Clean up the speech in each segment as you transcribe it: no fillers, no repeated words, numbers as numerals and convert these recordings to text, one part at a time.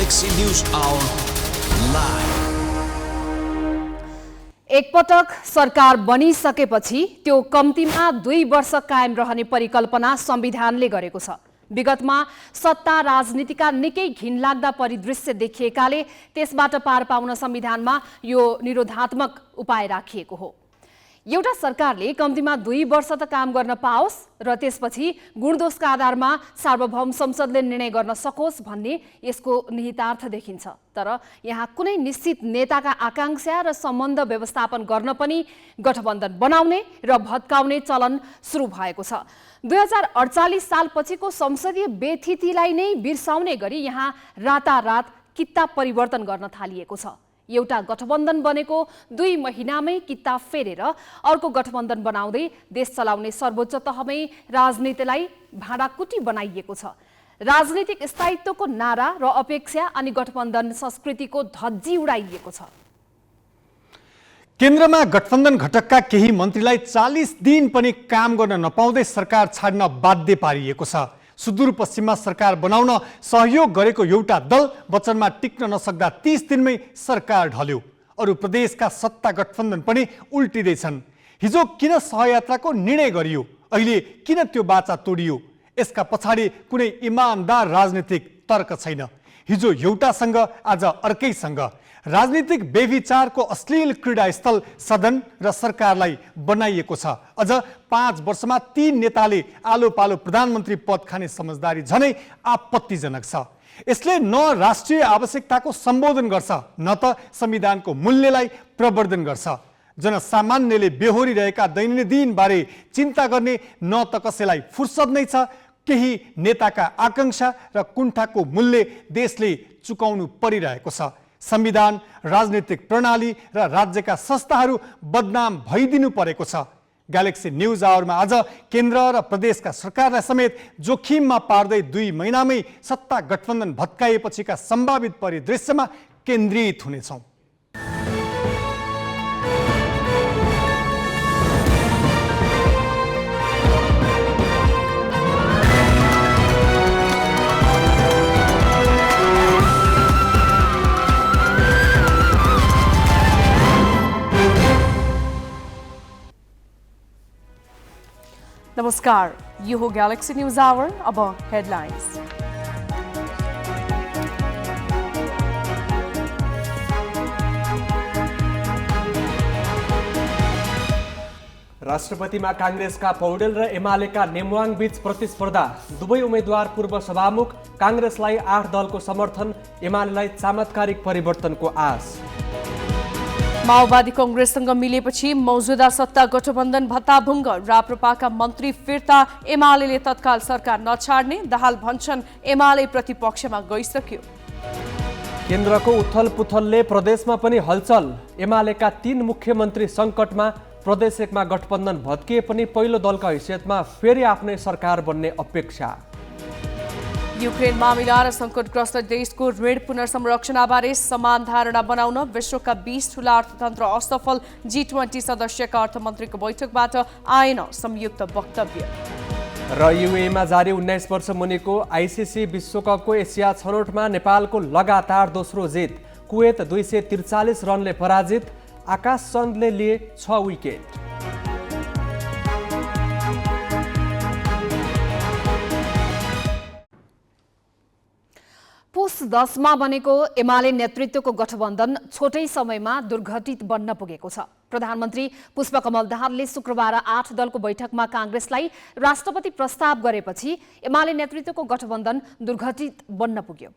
Galaxy News Hour live. एकपटक सरकार बनिसकेपछि त्यो कम्तीमा 2 वर्ष कायम रहने परिकल्पना संविधानले गरेको छ। विगतमा सत्ता राजनीतिका निकै घिनलाग्दा परिदृश्य देखिएकाले त्यसबाट पार पाउन संविधानमा यो निरोधात्मक उपाय राखिएको हो। एउटा सरकारले कम्तीमा 2 वर्ष त काम गर्न पाओस् र त्यसपछि गुणदोषका आधारमा सार्वभौम संसदले निर्णय गर्न सकोस् भन्ने यसको निहितार्थ देखिन्छ। तर यहाँ कुनै निश्चित नेताका आकांक्षा र सम्बन्ध व्यवस्थापन गर्न पनि गठबन्धन बनाउने र भत्काउने चलन सुरु भएको छ। 2048 सालपछिको संसदीय बेथितिलाई नै बिर्साउने गरी यहाँ रातारात किताब परिवर्तन गर्न थालिएको छ। एउटा गठबन्धन बनेको 2 महिनामै किताब फेरेर अर्को गठबन्धन बनाउँदै देश चलाउने सर्वोच्च तहमै राजनीतिलाई भाँडाकुटी बनाइएको छ। राजनीतिक स्थायित्वको नारा र अपेक्षा अनि गठबन्धन संस्कृतिको धज्जी उडाइएको छ। केन्द्रमा गठबन्धन घटकका केही मन्त्रीलाई 40 दिन पनि काम गर्न नपाउँदै सरकार छाड्न बाध्य पारिएको छ। सुदूरपश्चिममा सरकार बनाउन सहयोग गरेको एउटा दल वचनमा टिक्न नसक्दा 30 दिनमै सरकार ढल्यो। अरू प्रदेशका सत्ता गठबन्धन पनि उल्टिँदैछन्। हिजो किन सहयात्राको निर्णय गरियो, अहिले किन त्यो बाचा तोडियो? यसका पछाडि कुनै इमानदार राजनीतिक तर्क छैन। हिजो एउटासँग आज अर्कैसँग राजनीतिक बेविचारको अश्लील क्रीडास्थल सदन र सरकारलाई बनाइएको छ। अझ 5 वर्षमा 3 नेताले आलो पालो प्रधानमन्त्री पद खाने समझदारी झनै आपत्तिजनक छ। यसले न राष्ट्रिय आवश्यकताको सम्बोधन गर्छ न त संविधानको मूल्यलाई प्रवर्धन गर्छ। जनसामान्यले बेहोरिरहेका दैनन्दिन बारे चिन्ता गर्ने न त कसैलाई फुर्सद नै छ। केही नेताका आकांक्षा र कुण्ठाको मूल्य देशले चुकाउनु परिरहेको छ। संविधान, राजनीतिक प्रणाली र राज्यका संस्थाहरू बदनाम भइदिनु परेको छ। ग्यालेक्सी न्यूज आवरमा आज केन्द्र र प्रदेशका सरकारलाई समेत जोखिममा पार्दै 2 महिनामै सत्ता गठबन्धन भत्काएपछिका सम्भावित परिदृश्यमा केन्द्रित हुनेछौँ। नमस्कार, यो हो गैलेक्सी न्यूज आवर। अब हेडलाइन्स। राष्ट्रपतिमा कांग्रेसका पौडेल र एमालेका नेमवाङ बीच प्रतिस्पर्धा। दुवै उम्मेद्वार पूर्व सभामुख। कांग्रेसलाई 8 दलको समर्थन, एमालेलाई चमत्कारिक परिवर्तनको आश। माओवादी कांग्रेससँग मिलेपछि मौजूदा सत्ता गठबन्धन भत्ताभङ्ग। राप्रपाका मन्त्री फिर्ता, एमालेले तत्काल सरकार नछाड्ने। दाहाल भन्छन् एमाले प्रतिपक्षमा गइसक्यो। केन्द्रको उथल पुथलले प्रदेशमा पनि हलचल। एमालेका 3 मुख्यमन्त्री सङ्कटमा। प्रदेश 1मा गठबन्धन भत्किए पनि पहिलो दलका हैसियतमा फेरि आफ्नै सरकार बन्ने अपेक्षा। युक्रेन मामिला र सङ्कटग्रस्त देशको ऋण पुनर्संरचनाबारे समान धारणा बनाउन विश्वका 20 ठूला अर्थतन्त्र असफल। G20 सदस्यका अर्थमन्त्रीको बैठकबाट आएन संयुक्त वक्तव्य। र युएमा जारी 19 वर्ष मुनिको आइसिसी विश्वकपको एसिया छनौटमा नेपालको लगातार दोस्रो जित। कुवेत 243 रनले पराजित। आकाश चन्दले लिए 6 विकेट। पुस 10 मा बनेको एमाले नेतृत्वको गठबन्धन छोटै समयमा दुर्घटित बन्न पुगेको छ। प्रधानमन्त्री पुष्पकमल दाहालले शुक्रबार 8 दलको बैठकमा कांग्रेसलाई राष्ट्रपति प्रस्ताव गरेपछि एमाले नेतृत्वको गठबन्धन दुर्घटित बन्न पुग्यो।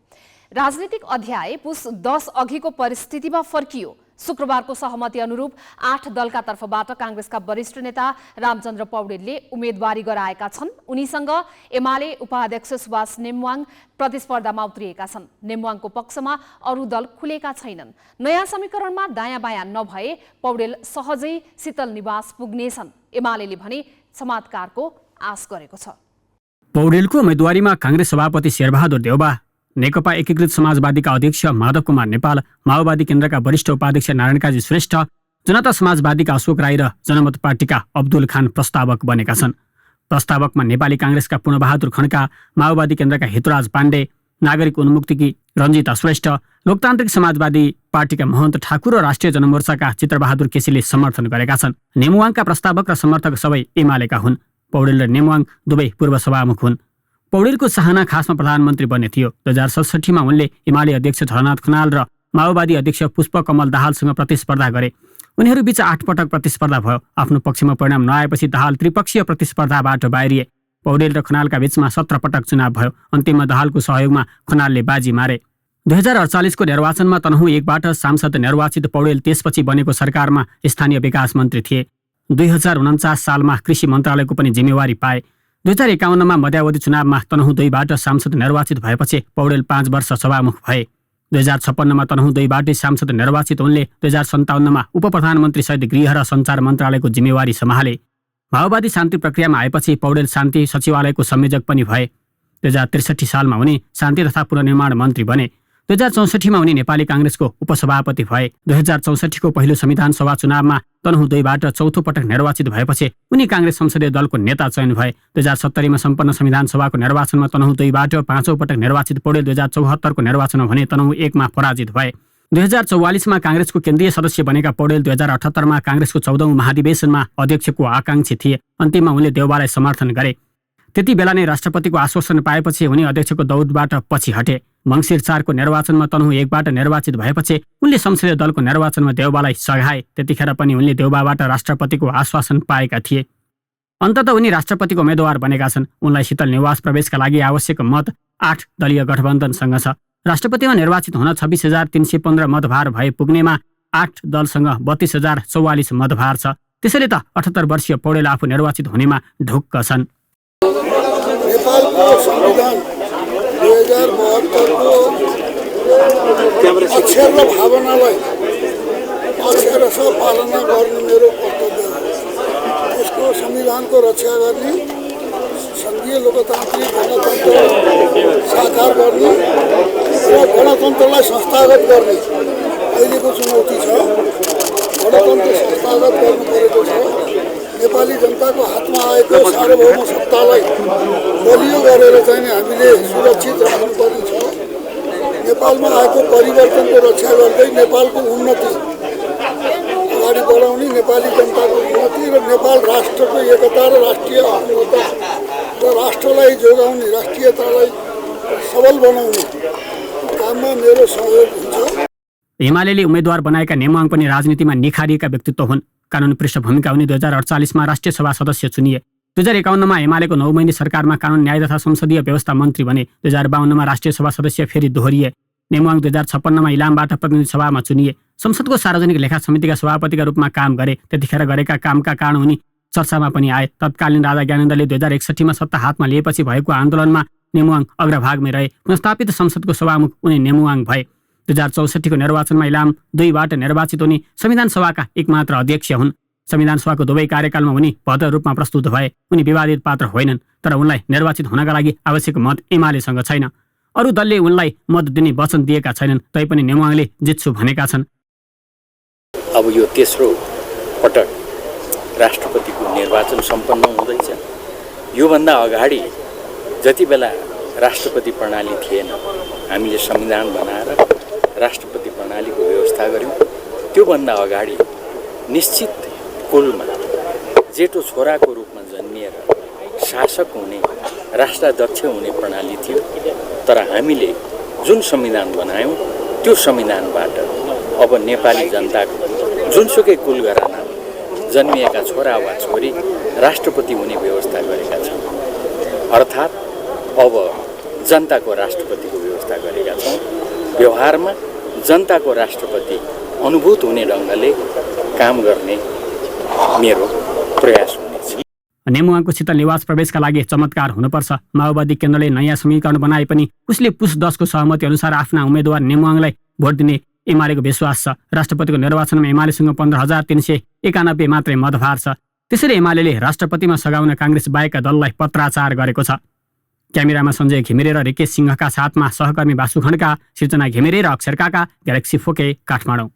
राजनीतिक अध्याय पुस 10 अघिको परिस्थितिमा फर्कियो। शुक्रबारको सहमति अनुरूप 8 दलका तर्फबाट कांग्रेसका वरिष्ठ नेता रामचन्द्र पौडेलले उम्मेदवारी गराएका छन्। उनीसँग एमाले उपाध्यक्ष सुभाष नेमवाङ प्रतिस्पर्धामा उत्रिएका छन्। नेमवाङको पक्षमा अरू दल खुलेका छैनन्। नयाँ समीकरणमा दायाँ बायाँ नभए पौडेल सहजै शीतल निवास पुग्नेछन्। एमालेले भने चमत्कारको आश गरेको छ। पौडेलको उम्मेदवारीमा कांग्रेस सभापति शेरबहादुर देउबा, नेकपा एकीकृत समाजवादीका अध्यक्ष माधव कुमार नेपाल, माओवादी केन्द्रका वरिष्ठ उपाध्यक्ष नारायणकाजी श्रेष्ठ, जनता समाजवादीका अशोक राई र जनमत पार्टीका अब्दुल खान प्रस्तावक बनेका छन्। प्रस्तावकमा नेपाली कांग्रेसका पूर्णबहादुर खड्का, माओवादी केन्द्रका हितराज पाण्डे, नागरिक उन्मुक्तिकी रञ्जिता श्रेष्ठ, लोकतान्त्रिक समाजवादी पार्टीका महन्त ठाकुर र राष्ट्रिय जनमोर्चाका चित्रबहादुर केसीले समर्थन गरेका छन्। नेमुवाङका प्रस्तावक र समर्थक सबै एमालेका हुन्। पौडेल र नेमुवाङ दुवै पूर्व सभामुख हुन्। पौडेलको चाहना खासमा प्रधानमन्त्री बन्ने थियो। 2067मा उनले एमाले अध्यक्ष झलनाथ खनाल र माओवादी अध्यक्ष पुष्पकमल दाहालसँग प्रतिस्पर्धा गरे। उनीहरूबीच 8 पटक प्रतिस्पर्धा भयो। आफ्नो पक्षमा परिणाम नआएपछि दाहाल त्रिपक्षीय प्रतिस्पर्धाबाट बाहिरिए। पौडेल र खनालका बीचमा 17 पटक चुनाव भयो। अन्तिममा दाहालको सहयोगमा खनालले बाजी मारे। 2048को निर्वाचनमा तनहुँ 1बाट सांसद निर्वाचित पौडेल त्यसपछि बनेको सरकारमा स्थानीय विकास मन्त्री थिए। 2049 सालमा कृषि मन्त्रालयको पनि जिम्मेवारी पाए। 2051मा मध्यावधि चुनावमा तनहुँ 2बाट सांसद निर्वाचित भएपछि पौडेल 5 वर्ष सभामुख भए। 2056मा तनहुँ 2बाटै सांसद निर्वाचित उनले 2057मा उपप्रधानमन्त्री सहित गृह र सञ्चार मन्त्रालयको जिम्मेवारी सम्हाले। माओवादी शान्ति प्रक्रियामा आएपछि पौडेल शान्ति सचिवालयको संयोजक पनि भए। 2063 सालमा उनी शान्ति तथा पुनर्निर्माण मन्त्री बने। 2064मा उनी नेपाली काङ्ग्रेसको उपसभापति भए। 2064को पहिलो संविधान सभा चुनावमा तनहुँ 2बाट चौथो पटक निर्वाचित भएपछि उनी काङ्ग्रेस संसदीय दलको नेता चयन भए। 2070मा सम्पन्न संविधान सभाको निर्वाचनमा तनहुँ 2बाट 5औं पटक निर्वाचित पौडेल 2074को निर्वाचनमा भने तनहुँ 1मा पराजित भए। 2044मा काङ्ग्रेसको केन्द्रीय सदस्य बनेका पौडेल 2078मा काङ्ग्रेसको 14औं महाधिवेशनमा अध्यक्षको आकाङ्क्षी थिए। अन्तिममा उनले देउबालाई समर्थन गरे। त्यति बेला नै राष्ट्रपतिको आश्वासन पाएपछि उनी अध्यक्षको दौडबाट पछि हटे। मङ्सिर 4को निर्वाचनमा तनहुँ 1बाट निर्वाचित भएपछि उनले संसदीय दलको निर्वाचनमा देउबालाई सघाए। त्यतिखेर पनि उनले देउबाबाट राष्ट्रपतिको आश्वासन पाएका थिए। अन्ततः उनी राष्ट्रपतिको उम्मेद्वार बनेका छन्। उनलाई शीतल निवास प्रवेशका लागि आवश्यक मत 8 दलीय गठबन्धनसँग छ। राष्ट्रपतिमा निर्वाचित हुन 26,315 मतभार भए पुग्नेमा 8 दलसँग 32,044 मतभार छ। त्यसैले त 78 वर्षीय पौडेल आफू निर्वाचित हुनेमा ढुक्क छन्। नेपालको संविधान 2072को अक्षर र भावनालाई अक्षरशः पालना गर्नु मेरो कर्तव्य हो। यसको संविधानको रक्षा गर्ने, सङ्घीय लोकतान्त्रिक गणतन्त्र साकार गर्ने र गणतन्त्रलाई संस्थागत गर्ने अहिलेको चुनौती छ। गणतन्त्र संस्थागत गर्नु परेको छ। नेपाली जनताको हातमा आएको सार्वभौम सत्तालाई बलियो गरेर चाहिँ हामीले सुरक्षित राख्नुपर्ने छ। नेपालमा आएको परिवर्तनको रक्षा गर्दै नेपालको उन्नति अगाडि बढाउने, नेपाली जनताको उन्नति र नेपाल राष्ट्रको एकता र राष्ट्रिय अखण्डता र राष्ट्रलाई जोगाउने, राष्ट्रियतालाई सबल बनाउने काममा मेरो सहयोग हुन्छ। एमालेले उम्मेद्वार बनाएका नेमुवाङ पनि राजनीतिमा निखारिएका व्यक्तित्व हुन्। कानुन पृष्ठभूमिका उनी 2048मा राष्ट्रिय सभा सदस्य चुनिए। 2051मा एमालेको 9 महिने सरकारमा कानुन न्याय तथा संसदीय व्यवस्था मन्त्री बने। 2052मा राष्ट्रिय सभा सदस्य फेरि दोहोरिए। नेमुवाङ 2056मा इलामबाट प्रतिनिधि सभामा चुनिए। संसदको सार्वजनिक लेखा समितिका सभापतिका रूपमा काम गरे। त्यतिखेर गरेका कामका कारण उनी चर्चामा पनि आए। तत्कालीन राजा ज्ञानेन्द्रले 2061मा सत्ता हातमा लिएपछि भएको आन्दोलनमा नेमुवाङ अग्रभागमै रहे। पुनस्थापित संसदको सभामुख उनी नेमुवाङ भए। 2064को निर्वाचनमा इलाम 2बाट निर्वाचित उनी संविधान सभाका एकमात्र अध्यक्ष हुन्। संविधान सभाको दुवै कार्यकालमा उनी भद्र रूपमा प्रस्तुत भए। उनी विवादित पात्र होइनन्, तर उनलाई निर्वाचित हुनका लागि आवश्यक मत एमालेसँग छैन। अरू दलले उनलाई मत दिने वचन दिएका छैनन्, तैपनि नेमुवाङले जित्छु भनेका छन्। अब यो तेस्रो पटक राष्ट्रपतिको निर्वाचन सम्पन्न हुँदैछ। योभन्दा अगाडि जति बेला राष्ट्रपति प्रणाली थिएन, हामीले संविधान बनाएर राष्ट्रपति प्रणालीको व्यवस्था गऱ्यौँ। त्योभन्दा अगाडि निश्चित कुलमा जेठो छोराको रूपमा जन्मिएर शासक हुने, राष्ट्राध्यक्ष हुने प्रणाली थियो। तर हामीले जुन संविधान बनायौँ त्यो संविधानबाट अब नेपाली जनताको जुनसुकै कुल घराना जन्मिएका छोरा वा छोरी राष्ट्रपति हुने व्यवस्था गरेका छौँ। अर्थात् अब जनताको राष्ट्रपतिको व्यवस्था गरेका छौँ। व्यवहारमा जनताको राष्ट्रपति अनुभूत हुने ढङ्गले काम गर्ने मेरो प्रयास हुनेछ। नेमुवाङको शीतल निवास प्रवेशका लागि चमत्कार हुनुपर्छ। माओवादी केन्द्रले नयाँ समीकरण बनाए पनि उसले पुस 10को सहमति अनुसार आफ्ना उम्मेद्वार नेमुवाङलाई भोट दिने एमालेको विश्वास छ। राष्ट्रपतिको निर्वाचनमा एमालेसँग 15,391 मात्रै मतभार छ। त्यसैले एमालेले राष्ट्रपतिमा सघाउन काङ्ग्रेस बाहेकका दललाई पत्राचार गरेको छ। क्यामेरामा सञ्जय घिमिरे र रिकेश सिंहका साथमा सहकर्मी बासु खड्का, सृजना घिमिरे र अक्षर काका, ग्यालेक्सी फोके, काठमाडौँ।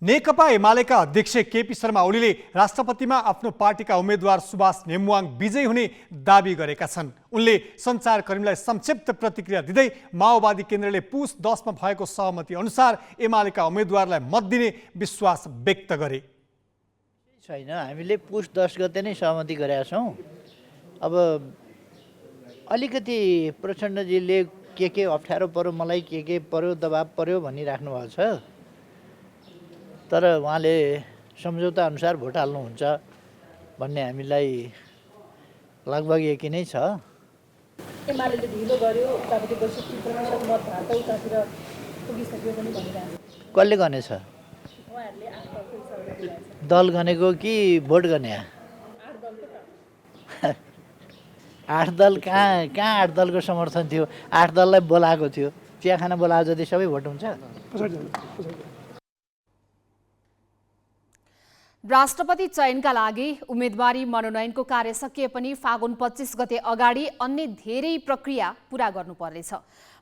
नेकपा एमालेका अध्यक्ष केपी शर्मा ओलीले राष्ट्रपतिमा आफ्नो पार्टीका उम्मेद्वार सुभाष नेमुवाङ विजयी हुने दाबी गरेका छन्। उनले सञ्चारकर्मीलाई संक्षिप्त प्रतिक्रिया दिँदै माओवादी केन्द्रले पुस 10 मा भएको सहमति अनुसार एमालेका उम्मेद्वारलाई मत दिने विश्वास व्यक्त गरे। छैन, हामीले पुस 10 गते नै सहमति गरेका छौँ। अब अलिकति प्रचण्डजीले के अप्ठ्यारो पर्यो, मलाई के पर्यो, दबाब पर्यो भनिराख्नु भएको छ, तर उहाँले सम्झौता अनुसार भोट हाल्नुहुन्छ भन्ने हामीलाई लगभग यकिनै छ। एमालेले ढिलो गर्यो, उतापट्टि 62% मत भएको उतातिर पुगिसक्यो पनि भनिरहेको छ। कसले गनेछ? उहाँहरूले आठ दल गनेको कि भोट गने? 8 दल कहाँ 8 दलको समर्थन थियो? 8 दललाई बोलाएको थियो, चिया खाना बोलाएको जति सबै भोट हुन्छ। राष्ट्रपति चयनका लागि उम्मेदवारी मनोनयनको कार्य सकिए पनि फागुन 25 गते अगाडि अन्य धेरै प्रक्रिया पूरा गर्नुपर्नेछ।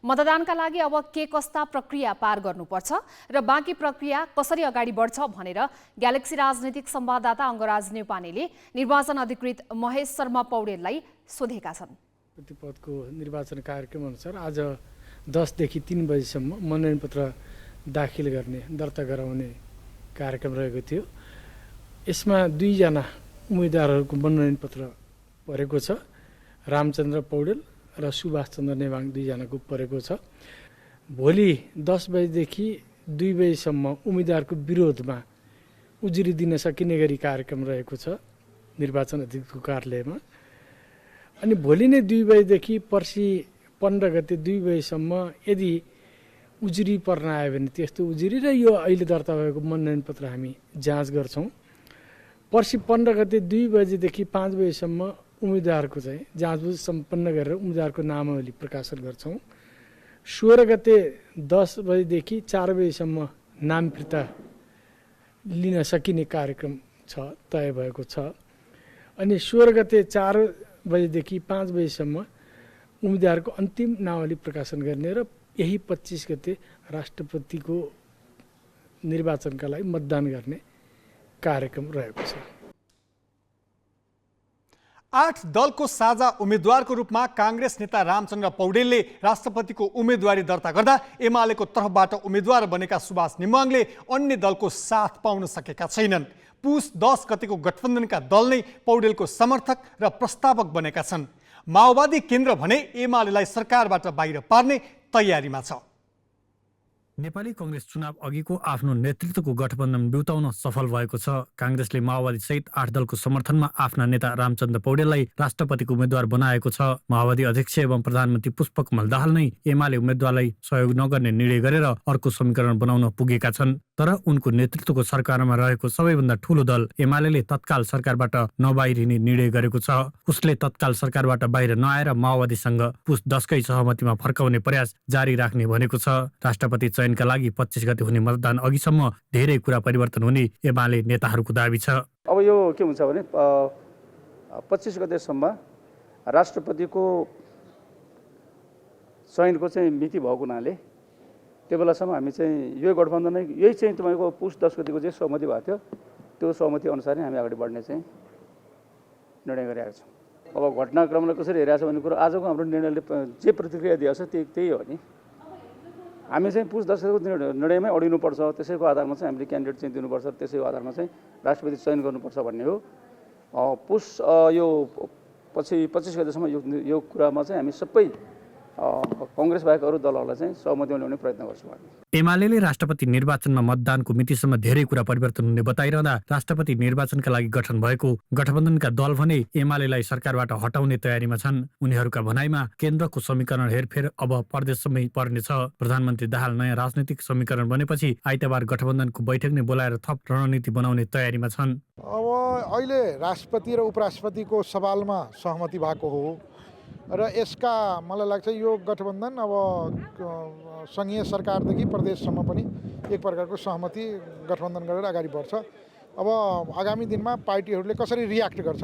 मतदानका लागि अब के कस्ता प्रक्रिया पार गर्नुपर्छ र बाँकी प्रक्रिया कसरी अगाडि बढ्छ भनेर ग्यालेक्सी राजनीतिक संवाददाता अङ्गराज नेपानेले निर्वाचन अधिकृत महेश शर्मा पौडेललाई सोधेका छन्। प्रतिपदको निर्वाचन कार्यक्रम अनुसार आज 10 देखि 3 बजीसम्म मनोनयन पत्र दाखिल गर्ने, दर्ता गराउने कार्यक्रम रहेको थियो। यसमा 2 जना उम्मेदवारहरूको मनोनयन पत्र परेको छ। रामचन्द्र पौडेल र सुभाष चन्द्र नेवाङ 2 जनाको परेको छ। भोलि 10 बजेदेखि 2 बजीसम्म उम्मेदवारको विरोधमा उजुरी दिन सकिने गरी कार्यक्रम रहेको छ निर्वाचन अधिकृतको कार्यालयमा। अनि भोलि नै 2 बजेदेखि पर्सि 15 गते 2 बजीसम्म यदि उजुरी पर्न आयो भने त्यस्तो उजुरी र यो अहिले दर्ता भएको मनोनयन पत्र हामी जाँच गर्छौँ। पर्सि 15 गते 2 बजेदेखि 5 बजीसम्म उम्मेदवारको चाहिँ जाँचबुझ सम्पन्न गरेर उम्मेदवारको नामावली प्रकाशन गर्छौँ। 16 गते 10 बजेदेखि 4 बजीसम्म नाम फिर्ता लिन सकिने कार्यक्रम छ, तय भएको छ। अनि 16 गते 4 बजेदेखि 5 बजीसम्म उम्मेदवारको अन्तिम नामावली प्रकाशन गर्ने र यही 25 गते राष्ट्रपतिको निर्वाचनका लागि मतदान गर्ने कार्यक्रम रहेको छ। 8 दलको साझा उम्मेद्वारको रूपमा काङ्ग्रेस नेता रामचन्द्र पौडेलले राष्ट्रपतिको उम्मेदवारी दर्ता गर्दा एमालेको तर्फबाट उम्मेद्वार बनेका सुभाष नेमुवाङले अन्य दलको साथ पाउन सकेका छैनन्। पुस 10 गतेको गठबन्धनका दल नै पौडेलको समर्थक र प्रस्तावक बनेका छन्। माओवादी केन्द्र भने एमालेलाई सरकारबाट बाहिर पार्ने तयारीमा छ। नेपाली कांग्रेस चुनाव अघिको आफ्नो नेतृत्वको गठबन्धन बिउताउन सफल भएको छ। कांग्रेसले माओवादी सहित 8 दलको समर्थनमा आफ्ना नेता रामचन्द्र पौडेललाई राष्ट्रपतिको उम्मेद्वार बनाएको छ। माओवादी अध्यक्ष एवं प्रधानमन्त्री पुष्पकमल दाहाल नै एमाले उम्मेद्वारलाई सहयोग नगर्ने निर्णय गरेर अर्को समीकरण बनाउन पुगेका छन्। तर उनको नेतृत्वको सरकारमा रहेको सबैभन्दा ठूलो दल एमालेले तत्काल सरकारबाट नबाहिरिने निर्णय गरेको छ। उसले तत्काल सरकारबाट बाहिर नआएर माओवादीसँग पुस 10 कै सहमतिमा फर्काउने प्रयास जारी राख्ने भनेको छ। राष्ट्रपति चयनका लागि 25 गते हुने मतदान अघिसम्म धेरै कुरा परिवर्तन हुने एमाले नेताहरूको दाबी छ। अब यो के हुन्छ भने 25 गतेसम्म राष्ट्रपतिको चयनको चाहिँ मिति भएको हुनाले त्यो बेलासम्म हामी चाहिँ यो गठबन्धन यही चाहिँ तपाईँको पुस 10 गतिको चाहिँ सहमति भएको थियो, त्यो सहमति अनुसार नै हामी अगाडि बढ्ने चाहिँ निर्णय गरेका छौँ। अब घटनाक्रमलाई कसरी हेरेको छ भन्ने कुरो आजको हाम्रो निर्णयले जे प्रतिक्रिया दिएको छ त्यही हो नि। हामी चाहिँ पुस 10 गतिको निर्णयमै अडिनुपर्छ, त्यसैको आधारमा चाहिँ हामीले क्यान्डिडेट चाहिँ दिनुपर्छ, त्यसैको आधारमा चाहिँ राष्ट्रपति चयन गर्नुपर्छ भन्ने हो। पुस यो पछि 25 गतेसम्म यो कुरामा चाहिँ हामी सबै कांग्रेस बाहेक अरू दलहरूलाई चाहिँ सहमतिमा ल्याउने प्रयत्न गर्छौँ। एमालेले राष्ट्रपति निर्वाचनमा मतदानको मितिसम्म धेरै कुरा परिवर्तन हुने बताइरहँदा राष्ट्रपति निर्वाचनका लागि गठन भएको गठबन्धनका दल भने एमालेलाई सरकारबाट हटाउने तयारीमा छन्। उनीहरूका भनाइमा केन्द्रको समीकरण हेरफेर अब प्रदेशसम्मै पर्नेछ। प्रधानमन्त्री दाहाल नयाँ राजनीतिक समीकरण बनेपछि आइतबार गठबन्धनको बैठक नै बोलाएर थप रणनीति बनाउने तयारीमा छन्। अब अहिले राष्ट्रपति र उपराष्ट्रपतिको सवालमा सहमति भएको हो र यसका मलाई लाग्छ यो गठबन्धन अब सङ्घीय सरकारदेखि प्रदेशसम्म पनि एक प्रकारको सहमति गठबन्धन गरेर अगाडि बढ्छ। अब आगामी दिनमा पार्टीहरूले कसरी रियाक्ट गर्छ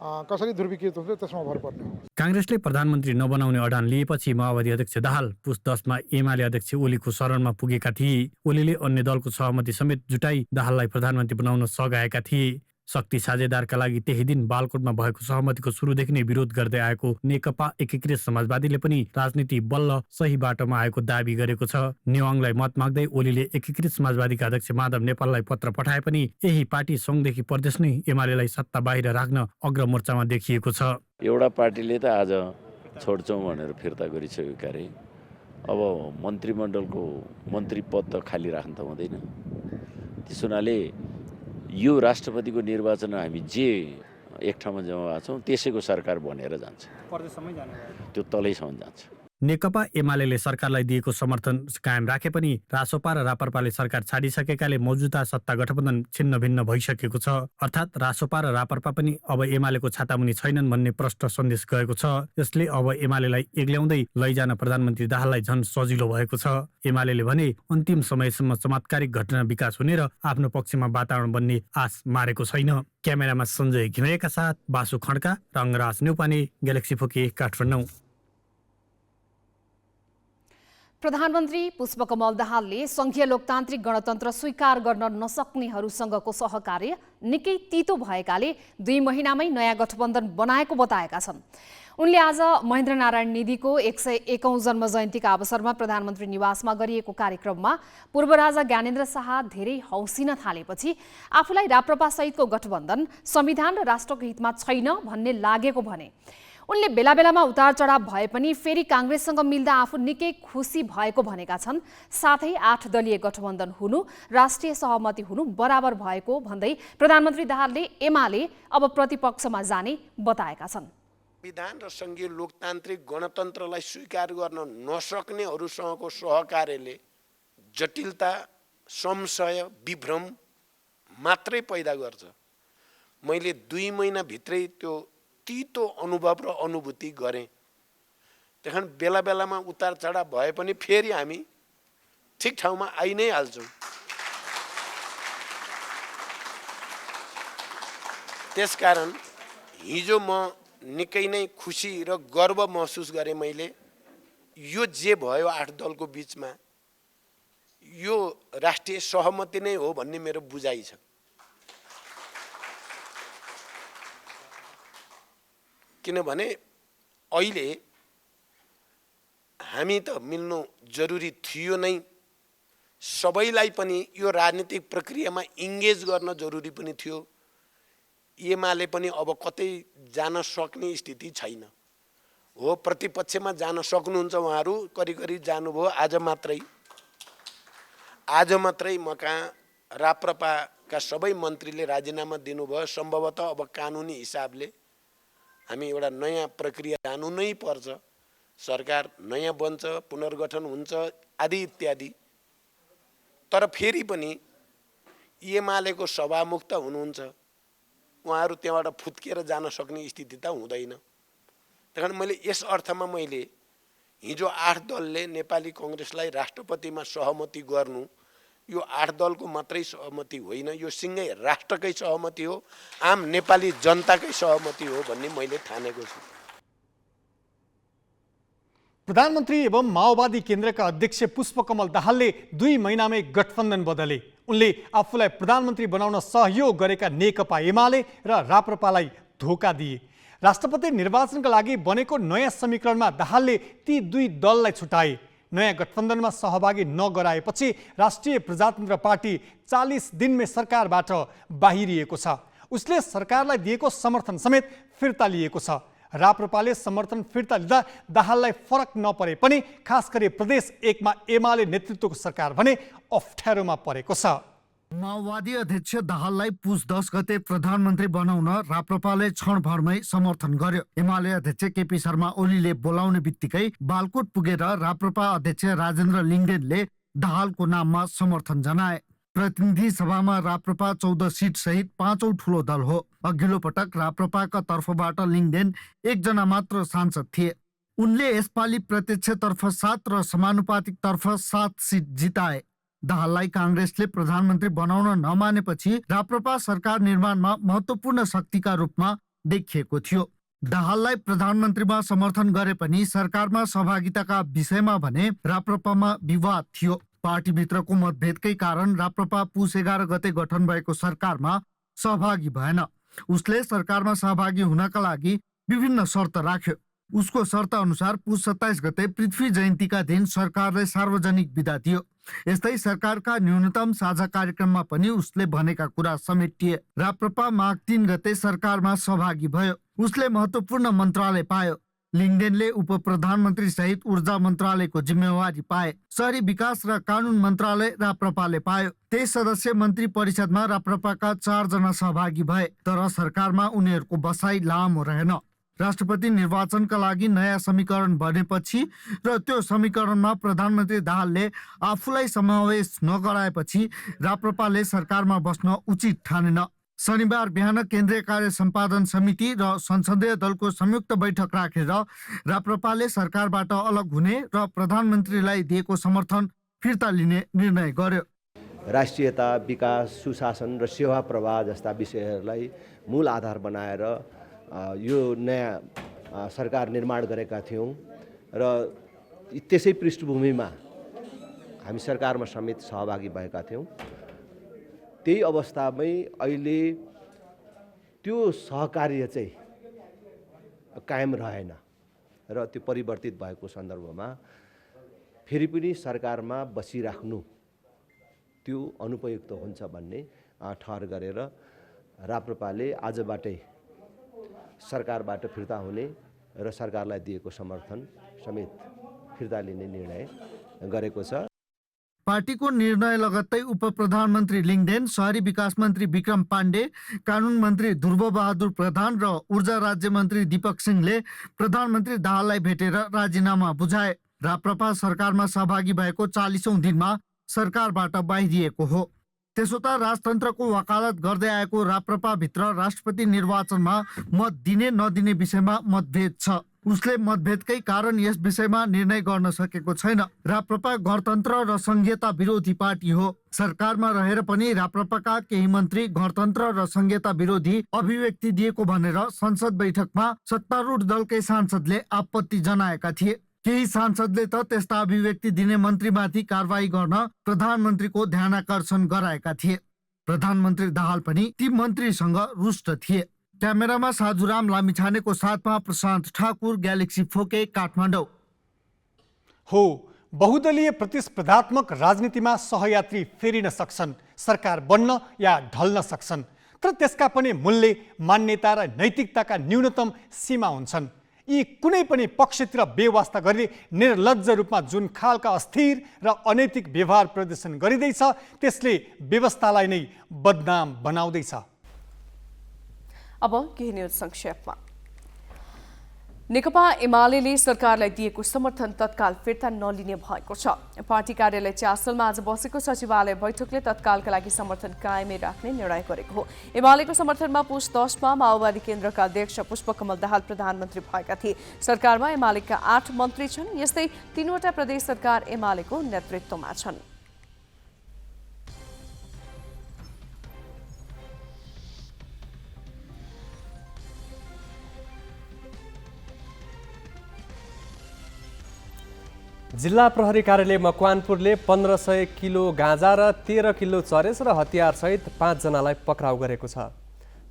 कसरी दुर्विकृत हुन्छ त्यसमा भर पर्ने हो। काङ्ग्रेसले प्रधानमन्त्री नबनाउने अडान लिएपछि माओवादी अध्यक्ष दाहाल पुस 10 मा एमाले अध्यक्ष ओलीको शरणमा पुगेका थिए। ओलीले अन्य दलको सहमति समेत जुटाई दाहाललाई प्रधानमन्त्री बनाउन सघाएका थिए। शक्ति साझेदारका लागि त्यही दिन बालकोटमा भएको सहमतिको सुरुदेखि नै विरोध गर्दै आएको नेकपा एकीकृत समाजवादीले पनि राजनीति बल्ल सही बाटोमा आएको दाबी गरेको छ। नेवाङलाई मत माग्दै ओलीले एकीकृत समाजवादीका अध्यक्ष माधव नेपाललाई पत्र पठाए पनि यही पार्टी सङ्घदेखि प्रदेश नै एमालेलाई सत्ता बाहिर राख्न अग्रमोर्चामा देखिएको छ। एउटा पार्टीले त आज छोड्छौँ भनेर फिर्ता गरिसक्यो क्यारे। अब मन्त्रीमण्डलको मन्त्री पद त खाली राख्न त हुँदैन। त्यस हुनाले यो राष्ट्रपतिको निर्वाचन हामी जे एक ठाउँमा जम्मा भएको छौँ त्यसैको सरकार बनेर जान्छ, त्यो तलैसम्म जान्छ। नेकपा एमाले सरकारलाई दिएको समर्थन कायम राखे पनि रासोपा र रापरपाले सरकार छाडिसकेकाले मौजुदा सत्ता गठबन्धन छिन्न भिन्न भइसकेको छ। अर्थात् रासोपा र रापरपा पनि अब एमालेको छातामुनि छैनन् भन्ने प्रष्ट सन्देश गएको छ। यसले अब एमालेलाई एक्ल्याउँदै लैजान प्रधानमन्त्री दाहाललाई झन् सजिलो भएको छ। एमालेले भने अन्तिम समयसम्म चमत्कारिक घटना विकास हुने र आफ्नो पक्षमा वातावरण बन्ने आश मारेको छैन। क्यामेरामा सञ्जय घिमिरेका साथ बासु खड्का, रङ्गराज न्यौपाने, ग्यालेक्सी फोके, काठमाडौँ। प्रधानमन्त्री पुष्पकमल दाहालले सङ्घीय लोकतान्त्रिक गणतन्त्र स्वीकार गर्न नसक्नेहरूसँगको सहकार्य निकै तीतो भएकाले 2 महिनामै नयाँ गठबन्धन बनाएको बताएका छन्। उनले आज महेन्द्रनारायण निधिको 101औं जन्म जयन्तीका अवसरमा प्रधानमन्त्री निवासमा गरिएको कार्यक्रममा पूर्व राजा ज्ञानेन्द्र शाह धेरै हौसिन थालेपछि आफूलाई राप्रपासहितको गठबन्धन संविधान र राष्ट्रको हितमा छैन भन्ने लागेको भने। उनले बेला बेलामा उतार चढाव भए पनि फेरि काङ्ग्रेससँग मिल्दा आफू निकै खुसी भएको भनेका छन्। साथै 8 दलीय गठबन्धन हुनु, राष्ट्रिय सहमति हुनु बराबर भएको भन्दै प्रधानमन्त्री दाहालले एमाले अब प्रतिपक्षमा जाने बताएका छन्। संविधान र सङ्घीय लोकतान्त्रिक गणतन्त्रलाई स्वीकार गर्न नसक्नेहरूसँगको सहकार्यले जटिलता, संशय, विभ्रम मात्रै पैदा गर्छ। मैले 2 महिनाभित्रै त्यो तीतो अनुभव र अनुभूति गरेँ। त्यहाँ बेला बेलामा उतार चढाव भए पनि फेरि हामी ठिक ठाउँमा आइ नै हाल्छौँ। त्यसकारण हिजो म निकै नै खुसी र गर्व महसुस गरेँ। मैले यो जे भयो 8 दलको बिचमा यो राष्ट्रिय सहमति नै हो भन्ने मेरो बुझाइ छ। किनभने अहिले हामी त मिल्नु जरुरी थियो नै, सबैलाई पनि यो राजनीतिक प्रक्रियामा इङ्गेज गर्न जरुरी पनि थियो। एमाले पनि अब कतै जान सक्ने स्थिति छैन हो। प्रतिपक्षमा जान सक्नुहुन्छ उहाँहरू, करिब जानुभयो। आज मात्रै म कहाँ राप्रपाका सबै मन्त्रीले राजीनामा दिनुभयो। सम्भवतः अब कानुनी हिसाबले हामी एउटा नयाँ प्रक्रिया जानु नै पर्छ। सरकार नयाँ बन्छ, पुनर्गठन हुन्छ आदि इत्यादि। तर फेरि पनि एमालेको सभामुख त हुनुहुन्छ, उहाँहरू त्यहाँबाट फुत्किएर जान सक्ने स्थिति त हुँदैन। त्यही कारण मैले यस अर्थमा मैले हिजो 8 दलले नेपाली कङ्ग्रेसलाई राष्ट्रपतिमा सहमति गर्नु यो 8 दलको मात्रै सहमति होइन, यो सिङ्गै राष्ट्रकै सहमति हो, आम नेपाली जनताकै सहमति हो भन्ने मैले ठानेको छु। प्रधानमन्त्री एवं माओवादी केन्द्रका अध्यक्ष पुष्पकमल दाहालले 2 महिनामै गठबन्धन बदले। उनले आफूलाई प्रधानमन्त्री बनाउन सहयोग गरेका नेकपा एमाले र राप्रपालाई धोका दिए। राष्ट्रपति निर्वाचनका लागि बनेको नयाँ समीकरणमा दाहालले ती 2 दललाई छुटाए। नयाँ गठबन्धनमा सहभागी नगराएपछि राष्ट्रिय प्रजातन्त्र पार्टी 40 दिनमै सरकारबाट बाहिरिएको छ। उसले सरकारलाई दिएको समर्थन समेत फिर्ता लिएको छ। राप्रपाले समर्थन फिर्ता लिँदा दाहाललाई फरक नपरे पनि खास गरी प्रदेश 1 मा एमाले नेतृत्वको सरकार भने अप्ठ्यारोमा परेको छ। माओवादी अध्यक्ष दाहाललाई पुस 10 गते प्रधानमन्त्री बनाउन राप्रपाले क्षणभरमै समर्थन गर्यो। एमाले अध्यक्ष केपी शर्मा ओलीले बोलाउने बित्तिकै बालकोट पुगेर राप्रपा अध्यक्ष राजेन्द्र लिङ्गदेनले दाहालको नाममा समर्थन जनाए। प्रतिनिधि सभामा राप्रपा 14 सिट सहित 5औं ठुलो दल हो। अघिल्लो पटक राप्रपाका तर्फबाट लिङ्गदेन 1 जना मात्र सांसद थिए। उनले यसपालि प्रत्यक्षतर्फ 7 र समानुपातिक तर्फ 7 सिट जिताए। दाहाललाई काङ्ग्रेसले प्रधानमन्त्री बनाउन नमानेपछि राप्रपा सरकार निर्माणमा महत्त्वपूर्ण शक्तिका रूपमा देखिएको थियो। दाहाललाई प्रधानमन्त्रीमा समर्थन गरे पनि सरकारमा सहभागिताका विषयमा भने राप्रपामा विवाद थियो। पार्टीभित्रको मतभेदकै कारण राप्रपा पुस 11 गते गठन भएको सरकारमा सहभागी भएन। उसले सरकारमा सहभागी हुनका लागि विभिन्न शर्त राख्यो। उसको शर्त अनुसार पुस 27 गते पृथ्वी जयन्तीका दिन सरकारले सार्वजनिक बिदा दियो। यस्तै सरकारका न्यूनतम साझा कार्यक्रममा पनि उसले भनेका कुरा समेटिए। राप्रपा माघ 3 गते सरकारमा सहभागी भयो। उसले महत्त्वपूर्ण मन्त्रालय पायो। लिङ्गदेनले उप प्रधानमन्त्री सहित ऊर्जा मन्त्रालयको जिम्मेवारी पाए। शहरी विकास र कानुन मन्त्रालय राप्रपाले पायो। 23 सदस्य मन्त्री परिषदमा राप्रपाका 4 जना सहभागी भए, तर सरकारमा उनीहरूको बसाइ लामो रहेन। राष्ट्रपति निर्वाचनका लागि नयाँ समीकरण बनेपछि र त्यो समीकरणमा प्रधानमन्त्री दाहालले आफूलाई समावेश नगराएपछि राप्रपाले सरकारमा बस्न उचित ठानेन। शनिबार बिहान केन्द्रीय कार्य सम्पादन समिति र संसदीय दलको संयुक्त बैठक राखेर राप्रपाले सरकारबाट अलग हुने र प्रधानमन्त्रीलाई दिएको समर्थन फिर्ता लिने निर्णय गर्यो। राष्ट्रियता, विकास, सुशासन र सेवा प्रवाह जस्ता विषयहरूलाई मूल आधार बनाएर यो नयाँ सरकार निर्माण गरेका थियौँ र त्यसै पृष्ठभूमिमा हामी सरकारमा समेत सहभागी भएका थियौँ। त्यही अवस्थामै अहिले त्यो सहकार्य चाहिँ कायम रहेन र त्यो परिवर्तित भएको सन्दर्भमा फेरि पनि सरकारमा बसिराख्नु त्यो अनुपयुक्त हुन्छ भन्ने ठहर गरेर राप्रपाले आजबाटै सरकारबाट फिर्ता हुने र सरकारलाई दिएको समर्थन समेत फिर्ता लिने निर्णय गरेको छ। पार्टीको निर्णय लगत्तै उप प्रधानमन्त्री लिङ्गदेन, शहरी विकास मन्त्री विक्रम पाण्डे, कानुन मन्त्री ध्रुव बहादुर प्रधान र ऊर्जा राज्य मन्त्री दीपक सिंहले प्रधानमन्त्री दाहाललाई भेटेर राजीनामा बुझाए। राप्रपा सरकारमा सहभागी भएको 40औं दिनमा सरकारबाट बाहिरिएको हो। त्यसो त राजतन्त्रको वकालत गर्दै आएको राप्रपाभित्र राष्ट्रपति निर्वाचनमा मत दिने नदिने विषयमा मतभेद छ। उसले मतभेदकै कारण यस विषयमा निर्णय गर्न सकेको छैन। राप्रपा गणतन्त्र र संघीयता विरोधी पार्टी हो। सरकारमा रहेर पनि राप्रपाका केही मन्त्री गणतन्त्र र संघीयता विरोधी अभिव्यक्ति दिएको भनेर संसद बैठकमा सत्तारूढ दलकै सांसदले आपत्ति जनाएका थिए। केही सांसदले त त्यस्ता अभिव्यक्ति दिने मन्त्रीमाथि कारवाही गर्न प्रधानमन्त्रीको ध्यानाकर्षण गराएका थिए। प्रधानमन्त्री दाहाल पनि ती मन्त्रीसँग रुष्ट थिए। क्यामेरामा साजुराम लामिछानेको साथमा प्रशान्त ठाकुर, ग्यालेक्सी फोके, काठमाडौँ। हो, बहुदलीय प्रतिस्पर्धात्मक राजनीतिमा सहयात्री फेरिन सक्छन्, सरकार बन्न या ढल्न सक्छन्, तर त्यसका पनि मूल्य, मान्यता र नैतिकताका न्यूनतम सीमा हुन्छन्। यी कुनै पनि पक्षतिर बेवास्ता गरी निर्लज्ज रूपमा जुन खालका अस्थिर र अनैतिक व्यवहार प्रदर्शन गरिँदैछ त्यसले व्यवस्थालाई नै बदनाम बनाउँदैछ। अब केही न्यूज संक्षेपमा। नेकपा एमाले सरकारलाई दिएको समर्थन तत्काल फिर्ता नलिने भएको छ। पार्टी कार्यालय च्यासलमा आज बसेको सचिवालय बैठकले तत्कालका लागि समर्थन कायमै राख्ने निर्णय गरेको हो। एमालेको समर्थनमा पुस 10 मा माओवादी केन्द्रका अध्यक्ष पुष्पकमल दाहाल प्रधानमन्त्री भएका थिए। सरकारमा एमालेका 8 मन्त्री छन्। यस्तै 3वटा प्रदेश सरकार एमालेको नेतृत्वमा छन्। जिल्ला प्रहरी कार्यालय मकवानपुरले 1500 किलो गाँजा र 13 किलो चरेस र हतियारसहित 5 जनालाई पक्राउ गरेको छ।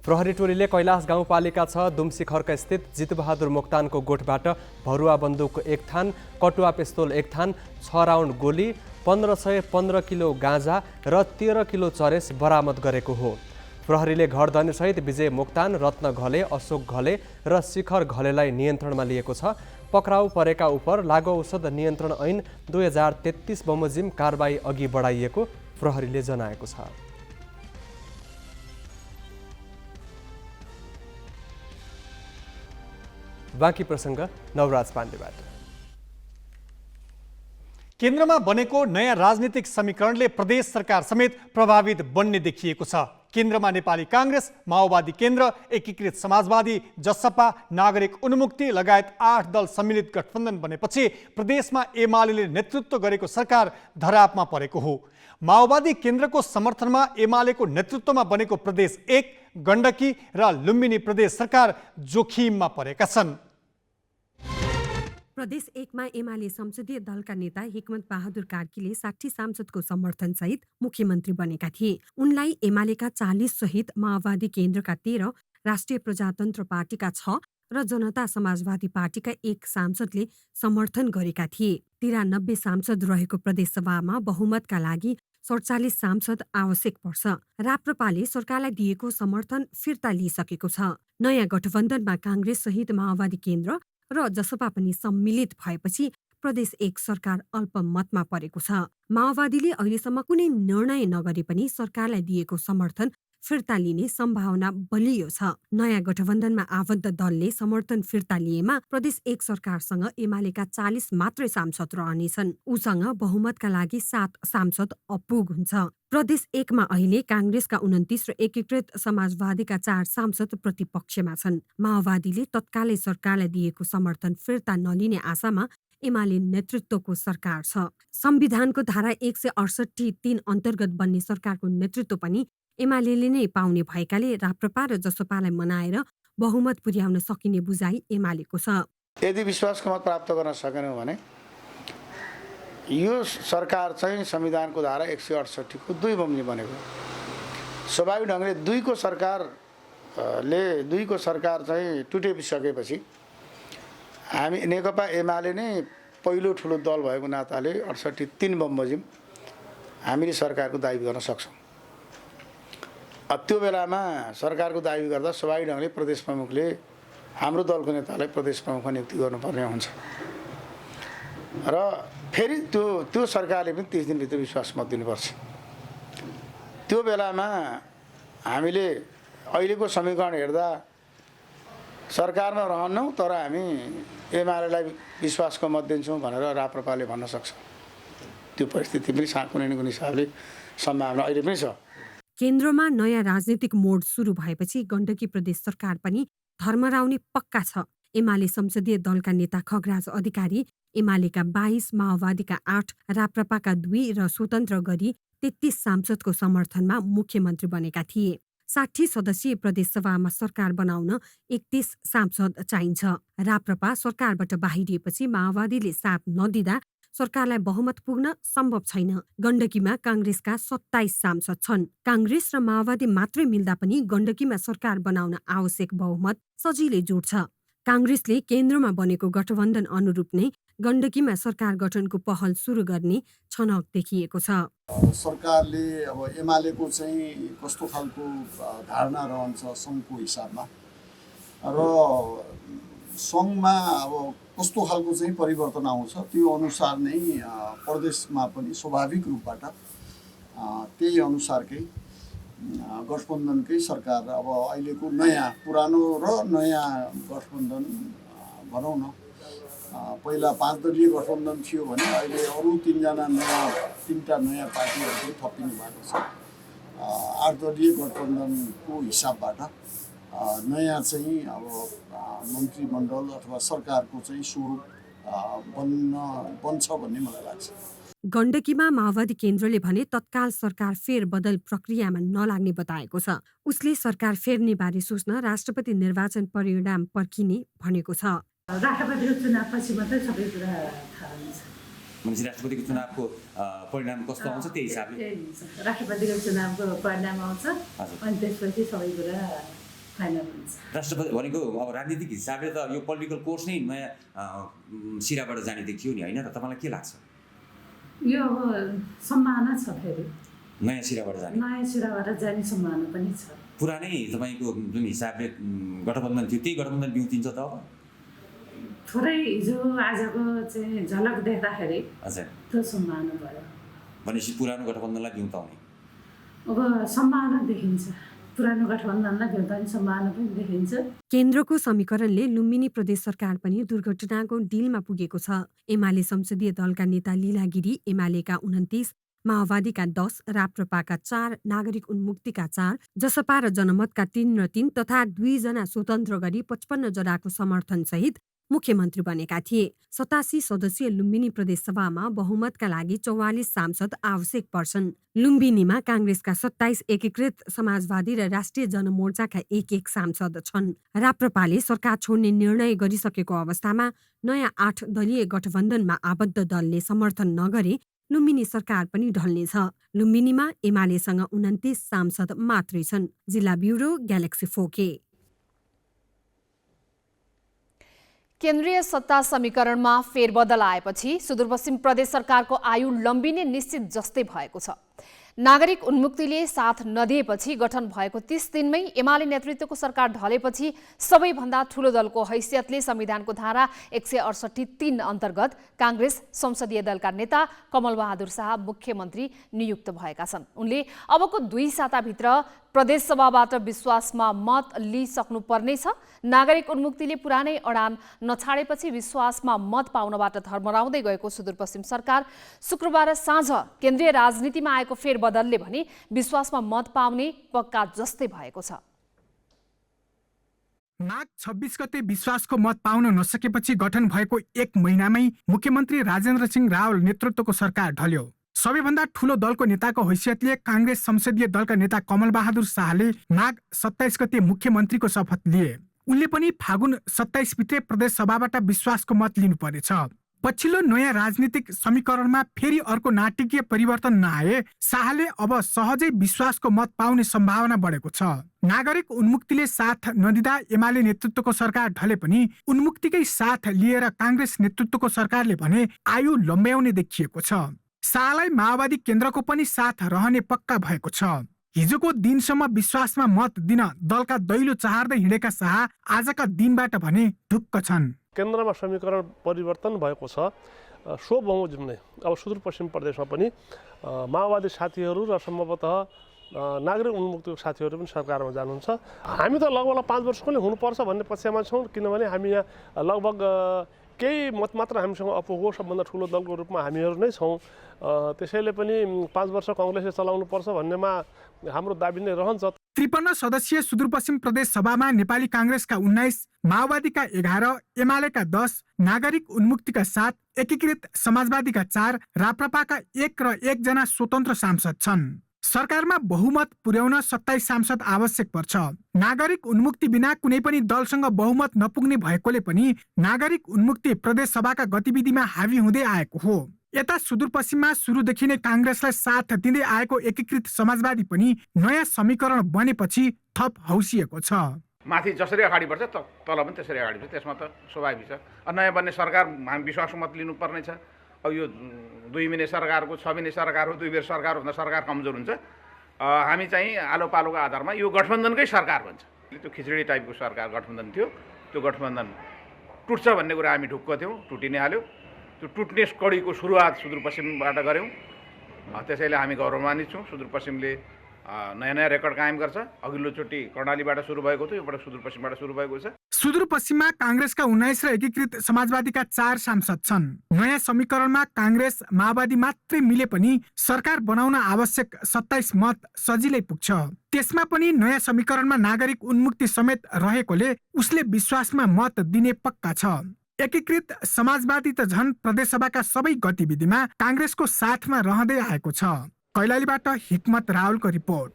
प्रहरी टोलीले कैलाश गाउँपालिका 6 दुम्सी खर्क स्थित जितबहादुर मोक्तानको गोठबाट भरुवा बन्दुक 1 थान, कटुवा पिस्तोल 1 थान, 6 राउन्ड गोली, 1515 किलो गाँजा र 13 किलो चरेस बरामद गरेको हो। प्रहरीले घरधनीसहित विजय मोक्तान, रत्न घले, अशोक घले र शिखर घलेलाई नियन्त्रणमा लिएको छ। पक्राउ परेका उपर लागु औषध नियन्त्रण ऐन 2033 बमोजिम कारबाही अघि बढाइएको प्रहरीले जनाएको छ। बाँकी प्रसङ्ग नवराज पाण्डेबाट। केन्द्रमा बनेको नयाँ राजनीतिक समीकरणले प्रदेश सरकार समेत प्रभावित बन्ने देखिएको छ। केन्द्रमा नेपाली काङ्ग्रेस, माओवादी केन्द्र, एकीकृत समाजवादी, जसपा, नागरिक उन्मुक्ति लगायत 8 दल सम्मिलित गठबन्धन बनेपछि प्रदेशमा एमाले नेतृत्व गरेको सरकार धरापमा परेको हो। माओवादी केन्द्रको समर्थनमा एमालेको नेतृत्वमा बनेको प्रदेश 1 गण्डकी र लुम्बिनी प्रदेश सरकार जोखिममा परेका छन्। प्रदेश 1 मा एमाले संसदीय दलका नेता हिक्मत बहादुर कार्कीले 60 सांसदको समर्थनसहित मुख्यमन्त्री बनेका थिए। उनलाई एमालेका 40 सहित माओवादी केन्द्रका 13, राष्ट्रिय प्रजातन्त्र पार्टीका 6 र जनता समाजवादी पार्टीका 1 सांसदले समर्थन गरेका थिए। 93 सांसद रहेको प्रदेशसभामा बहुमतका लागि 47 सांसद आवश्यक पर्छ। राप्रपाले सरकारलाई दिएको समर्थन फिर्ता लिइसकेको छ। नयाँ गठबन्धनमा काङ्ग्रेस सहित माओवादी केन्द्र र जसपा पनि सम्मिलित भएपछि प्रदेश 1 सरकार अल्पमतमा परेको छ। माओवादीले अहिलेसम्म कुनै निर्णय नगरे पनि सरकारलाई दिएको समर्थन फिर्ता लिने सम्भावना बलियो छ। नयाँ गठबन्धनमा आबद्ध दलले समर्थन फिर्ता लिएमा प्रदेश 1 सरकारसँग एमालेका 40 मात्रै सांसद रहनेछन्। उसँग बहुमतका लागि 7 सांसद अपुग हुन्छ। प्रदेश 1 मा अहिले काङ्ग्रेसका 29 र एकीकृत समाजवादीका 4 सांसद प्रतिपक्षमा छन्। माओवादीले तत्कालै सरकारलाई दिएको समर्थन फिर्ता नलिने आशामा एमाले नेतृत्वको सरकार छ। संविधानको धारा 168(3) अन्तर्गत बन्ने सरकारको नेतृत्व पनि एमाले नै पाउने भएकाले राप्रपा र जसपालाई मनाएर बहुमत पुर्याउन सकिने बुझाइ एमालेको छ। यदि विश्वासको मत प्राप्त गर्न सकेनौँ भने यो सरकार चाहिँ संविधानको धारा 168 को 2 बमोजिम बनेको। स्वाभाविक ढङ्गले 2 को सरकार चाहिँ टुटिसकेपछि हामी नेकपा एमाले नै पहिलो ठुलो दल भएको नाताले 68(3) बमोजिम हामीले सरकारको दाबी गर्न सक्छौँ। त्यो बेलामा सरकारको दाबी गर्दा स्वाभाविक ढङ्गले प्रदेश प्रमुखले हाम्रो दलको नेतालाई प्रदेश प्रमुखमा नियुक्ति गर्नुपर्ने हुन्छ र फेरि त्यो सरकारले पनि 30 दिनभित्र विश्वास मत दिनुपर्छ। त्यो बेलामा हामीले अहिलेको समीकरण हेर्दा सरकारमा रहन्नौँ तर हामी एमालेलाई विश्वासको मत दिन्छौँ भनेर राप्रपाले भन्न सक्छ। त्यो परिस्थिति पनि कुनै न कुनै हिसाबले सम्भावना अहिले पनि छ। केन्द्रमा नयाँ राजनीतिक मोड सुरु भएपछि गण्डकी प्रदेश सरकार पनि धर्मराउने पक्का छ। एमाले संसदीय दलका नेता खगराज अधिकारी एमालेका 22, माओवादीका 8, राप्रपाका 2 र स्वतन्त्र गरी 33 सांसदको समर्थनमा मुख्यमन्त्री बनेका थिए। 60 सदस्यीय प्रदेशसभामा सरकार बनाउन 31 सांसद चाहिन्छ। राप्रपा सरकारबाट बाहिरिएपछि माओवादीले साथ नदिँदा सरकारलाई बहुमत पुग्न सम्भव छैन। गण्डकीमा काङ्ग्रेसका 27 सांसद छन्। काङ्ग्रेस र माओवादी मात्रै मिल्दा पनि गण्डकीमा सरकार बनाउन आवश्यक बहुमत सजिलै जुट्छ। काङ्ग्रेसले केन्द्रमा बनेको गठबन्धन अनुरूप नै गण्डकीमा सरकार गठनको पहल सुरु गर्ने छनक देखिएको छ। सरकारले अब एमालेको चाहिँ कस्तो खालको धारणा रहन्छ सङ्घको हिसाबमा र सङ्घमा अब कस्तो खालको चाहिँ परिवर्तन आउँछ त्यो अनुसार नै प्रदेशमा पनि स्वाभाविक रूपबाट त्यही अनुसारकै गठबन्धनकै सरकार अब अहिलेको नयाँ पुरानो र नयाँ गठबन्धन भनौँ न। पहिला 5 दलीय गठबन्धन थियो भने अहिले अरू 3टा नयाँ पार्टीहरू थपिनु भएको छ। 8 दलीय गठबन्धनको हिसाबबाट नयाँ चाहिँ अब मन्त्रीमण्डल अथवा सरकारको चाहिँ स्वरूप बन्छ भन्ने मलाई लाग्छ। गण्डकीमा माओवादी केन्द्रले भने तत्काल सरकार फेरबदल प्रक्रियामा नलाग्ने बताएको छ। उसले सरकार फेर्ने बारे सोच्न राष्ट्रपति निर्वाचन परिणाम पर्खिने भनेको छ। राष्ट्रपतिको चुनावपछि मात्रै सबै कुरा थाहा हुन्छ। भनेपछि राष्ट्रपतिको चुनावको परिणाम कस्तो आउँछ त्यही हिसाबले राष्ट्रपतिको चुनावको परिणाम आउँछ अनि त्यसपछि सबै कुरा फाइनल हुन्छ। राष्ट्रपति भनेको अब राजनीतिक हिसाबले त यो पोलिटिकल कोर्स नै नयाँ सिराबाट जाने देखियो नि होइन र तपाईँलाई के लाग्छ? यो अब सम्भावना छ फेरि नयाँ सिराबाट जाने सम्भावना पनि छ। पुरानै तपाईँको जुन हिसाबले गठबन्धन थियो त्यही गठबन्धन बिउतिन्छ त अब? थोरै हिजो आजको चाहिँ झलक देख्दाखेरि त्यो सम्भावना भयो। भनेपछि पुरानो गठबन्धनलाई बिउताउने अब सम्भावना देखिन्छ। पुरानो गठबन्धनलाई बिउताउने सम्भावना पनि देखिन्छ। केन्द्रको समीकरणले लुम्बिनी प्रदेश सरकार पनि दुर्घटनाको डिलमा पुगेको छ। एमाले संसदीय दलका नेता लीला गिरी एमालेका 29, माओवादीका 10, राप्रपाका 4, नागरिक उन्मुक्तिका 4, जसपा र जनमतका 3 र 3 तथा 2 जना स्वतन्त्र गरी 55 जनाको समर्थन सहित मुख्यमन्त्री बनेका थिए। 87 सदस्यीय लुम्बिनी प्रदेशसभामा बहुमतका लागि 44 सांसद आवश्यक पर्छन्। लुम्बिनीमा काङ्ग्रेसका 27, एकीकृत समाजवादी र राष्ट्रिय जनमोर्चाका 1 सांसद छन्। राप्रपाले सरकार छोड्ने निर्णय गरिसकेको अवस्थामा नयाँ 8 दलीय गठबन्धनमा आबद्ध दलले समर्थन नगरे लुम्बिनी सरकार पनि ढल्नेछ। लुम्बिनीमा एमालेसँग 29 सांसद मात्रै छन्। जिल्ला ब्युरो ग्यालेक्सी 4K। केन्द्रीय सत्ता समीकरणमा फेरबदल आएपछि सुदूरपश्चिम प्रदेश सरकारको आयु लम्बिने निश्चित जस्तै भएको छ। नागरिक उन्मुक्तिले साथ नदिएपछि गठन भएको 30 दिनमै एमाले नेतृत्वको सरकार ढलेपछि सबैभन्दा ठूलो दलको हैसियतले संविधानको धारा 168(3) अन्तर्गत काङ्ग्रेस संसदीय दलका नेता कमलबहादुर शाह मुख्यमन्त्री नियुक्त भएका छन्। उनले अबको 2 साताभित्र प्रदेशसभाबाट विश्वासमा मत लिइसक्नुपर्नेछ। नागरिक उन्मुक्तिले पुरानै अडान नछाडेपछि विश्वासमा मत पाउनबाट धर्मराउँदै गएको सुदूरपश्चिम सरकार शुक्रबार साँझ केन्द्रीय राजनीतिमा आएको फेरबदलले भने विश्वासमा मत पाउने पक्का जस्तै भएको छ। माघ 26 गते विश्वासको मत पाउन नसकेपछि गठन भएको 1 महिनामै मुख्यमन्त्री राजेन्द्र सिंह रावल नेतृत्वको सरकार ढल्यो। सबैभन्दा ठूलो दलको नेताको हैसियतले काङ्ग्रेस संसदीय दलका नेता कमलबहादुर शाहले माघ 27 गते मुख्यमन्त्रीको शपथ लिए। उनले पनि फागुन 27 भित्रै प्रदेश सभाबाट विश्वासको मत लिनु पर्नेछ। पछिल्लो नयाँ राजनीतिक समीकरणमा फेरि अर्को नाटकीय परिवर्तन नआए शाहले अब सहजै विश्वासको मत पाउने सम्भावना बढेको छ। नागरिक उन्मुक्तिले साथ नदिँदा एमाले नेतृत्वको सरकार ढले पनि उन्मुक्तिकै साथ लिएर काङ्ग्रेस नेतृत्वको सरकारले भने आयु लम्ब्याउने देखिएको छ। शाहलाई माओवादी केन्द्रको पनि साथ रहने पक्का भएको छ। हिजोको दिनसम्म विश्वासमा मत दिन दलका दैलो चाहर्दै हिँडेका शाह आजका दिनबाट भने ढुक्क छन्। केन्द्रमा समीकरण परिवर्तन भएको छ। सो बमोजिम नै अब सुदूरपश्चिम प्रदेशमा पनि माओवादी साथीहरू र सम्भवतः नागरिक उन्मुक्तिको साथीहरू पनि सरकारमा जानुहुन्छ। हामी त लगभग 5 वर्षको नै हुनुपर्छ भन्ने पक्षमा छौँ, किनभने हामी यहाँ लगभग केही मत मात्र हामीसँग अपुगो सबभन्दा ठुलो दलको रूपमा हामीहरू नै छौँ। त्यसैले पनि 5 वर्ष काङ्ग्रेसले चलाउनुपर्छ भन्नेमा हाम्रो दाबी नै रहन्छ। 53 सदस्यीय सुदूरपश्चिम प्रदेश सभामा नेपाली काङ्ग्रेसका 19, माओवादीका 11, एमालेका 10, नागरिक उन्मुक्तिका 7, एकीकृत समाजवादीका 4, राप्रपाका 1 र 1 जना स्वतन्त्र सांसद छन्। सरकारमा बहुमत पुर्याउन 27 सांसद आवश्यक पर्छ। नागरिक उन्मुक्ति बिना कुनै पनि दलसँग बहुमत नपुग्ने भएकोले पनि नागरिक उन्मुक्ति प्रदेश सभाका गतिविधिमा हावी हुँदै आएको हो। यता सुदूरपश्चिममा सुरुदेखि नै काङ्ग्रेसलाई साथ दिँदै आएको एकीकृत समाजवादी पनि नयाँ समीकरण बनेपछि थप हौसिएको छ। माथि जसरी अगाडि बढ्छ तल पनि त्यसरी अगाडि बढ्छ, त्यसमा त स्वाभाविक छ। नयाँ बन्ने सरकार हामी विश्वासको मत लिनुपर्ने छ। अब यो 2 महिने सरकारको 6 महिने सरकार हो, 2 बेर सरकार हुँदा सरकार कमजोर हुन्छ। हामी चाहिँ आलो पालोको आधारमा यो गठबन्धनकै सरकार भन्छ। त्यो खिचडी टाइपको सरकार गठबन्धन थियो, त्यो गठबन्धन टुट्छ भन्ने कुरा हामी ढुक्क थियौँ, टुटि नै हाल्यो। त्यो टुट्ने कडीको सुरुवात सुदूरपश्चिमबाट गऱ्यौँ। त्यसैले हामी गौरवान्वित छौँ। सुदूरपश्चिमले नयाँ रेकर्ड कायम गर्छ। अघिल्लोचोटि कर्णालीबाट सुरु भएको थियो, योबाट सुदूरपश्चिमबाट सुरु भएको छ। सुदूरपश्चिममा काङ्ग्रेसका 19 र एकीकृत समाजवादीका 4 सांसद छन्। नयाँ समीकरणमा काङ्ग्रेस माओवादी मात्रै मिले पनि सरकार बनाउन आवश्यक 27 मत सजिलै पुग्छ। त्यसमा पनि नयाँ समीकरणमा नागरिक उन्मुक्ति समेत रहेकोले उसले विश्वासमा मत दिने पक्का छ। एकीकृत समाजवादी त झन् प्रदेशसभाका सबै गतिविधिमा काङ्ग्रेसको साथमा रहँदै आएको छ। कैलालीबाट हिक्मत रावलको रिपोर्ट।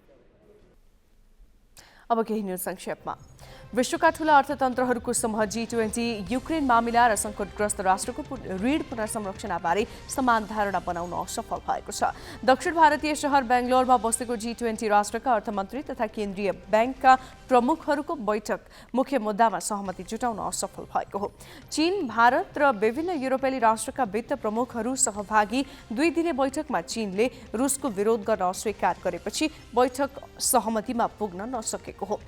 अब केही न्यूज संक्षेपमा। विश्वका ठूला अर्थतन्त्रहरूको समूह G20 युक्रेन मामिला र सङ्कटग्रस्त राष्ट्रको ऋण पुनर्संरचनाबारे समान धारणा बनाउन असफल भएको छ। दक्षिण भारतीय शहर बेङ्गलोरमा बसेको G20 राष्ट्रका अर्थमन्त्री तथा केन्द्रीय ब्याङ्कका प्रमुखहरूको बैठक मुख्य मुद्दामा सहमति जुटाउन असफल भएको हो। चीन, भारत र विभिन्न युरोपेली राष्ट्रका वित्त प्रमुखहरू सहभागी 2 दिने बैठकमा चीनले रुसको विरोध गर्न अस्वीकार गरेपछि बैठक सहमतिमा पुग्न नसकेको हो।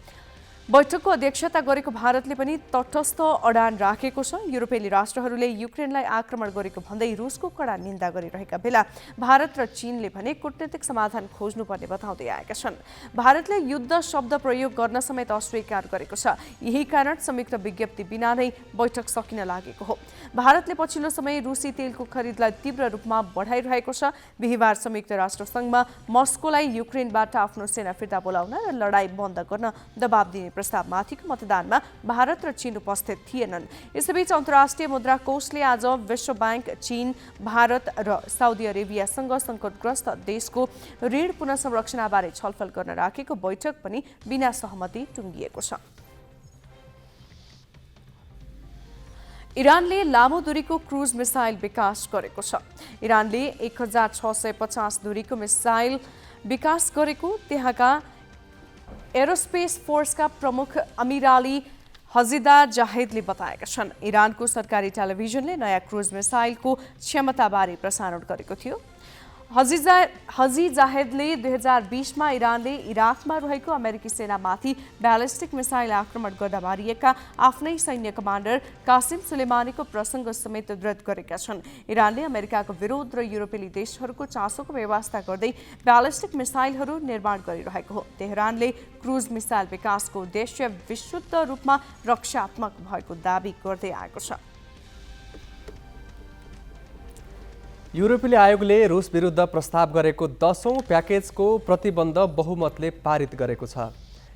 बैठकको अध्यक्षता गरेको भारतले पनि तटस्थ अडान राखेको छ। युरोपेली राष्ट्रहरूले युक्रेनलाई आक्रमण गरेको भन्दै रुसको कडा निन्दा गरिरहेका बेला भारत र चीनले भने कूटनीतिक समाधान खोज्नुपर्ने बताउँदै आएका छन्। भारतले युद्ध शब्द प्रयोग गर्न समेत अस्वीकार गरेको छ। यही कारण संयुक्त विज्ञप्ति बिना नै बैठक सकिन लागेको हो। भारतले पछिल्लो समय रुसी तेलको खरिदलाई तीव्र रूपमा बढाइरहेको छ। बिहिबार संयुक्त राष्ट्र संघमा मस्कोलाई युक्रेनबाट आफ्नो सेना फिर्ता बोलाउन र लडाईँ बन्द गर्न दबाब दिने प्रस्तावमाथिको मतदानमा भारत र चीन उपस्थित थिएनन्। यसैबीच अन्तर्राष्ट्रिय मुद्रा कोषले आज विश्व बैंक, चीन, भारत र साउदी अरेबियासँग सङ्कटग्रस्त देशको ऋण पुनः संरचनाबारे छलफल गर्न राखेको बैठक पनि बिना सहमति टुङ्गिएको छ। इरानले लामो दूरीको क्रुज मिसाइल विकास गरेको छ। इरानले 1650 दूरीको मिसाइल विकास गरेको त्यहाँका एरोस्पेस फोर्सका प्रमुख अमिराली हजिदा जाहेदले बताएका छन्। इरानको सरकारी टेलिभिजनले नयाँ क्रुज मिसाइलको क्षमताबारे प्रसारण गरेको थियो। हजी जाहेदले 2020 मा इरानले इराकमा रहेको अमेरिकी सेनामाथि ब्यालिस्टिक मिसाइल आक्रमण गर्दा मारिएका आफ्नै सैन्य कमान्डर कासिम सुलेमानीको प्रसङ्ग समेत उद्धृत गरेका छन्। इरानले अमेरिकाको विरोध र युरोपेली देशहरूको चासोको व्यवस्था गर्दै ब्यालिस्टिक मिसाइलहरू निर्माण गरिरहेको हो। तेहरानले क्रुज मिसाइल विकासको उद्देश्य विशुद्ध रूपमा रक्षात्मक भएको दावी गर्दै आएको छ। युरोपेली आयोगले रुस विरुद्ध प्रस्ताव गरेको 10औं प्याकेजको प्रतिबन्ध बहुमतले पारित गरेको छ।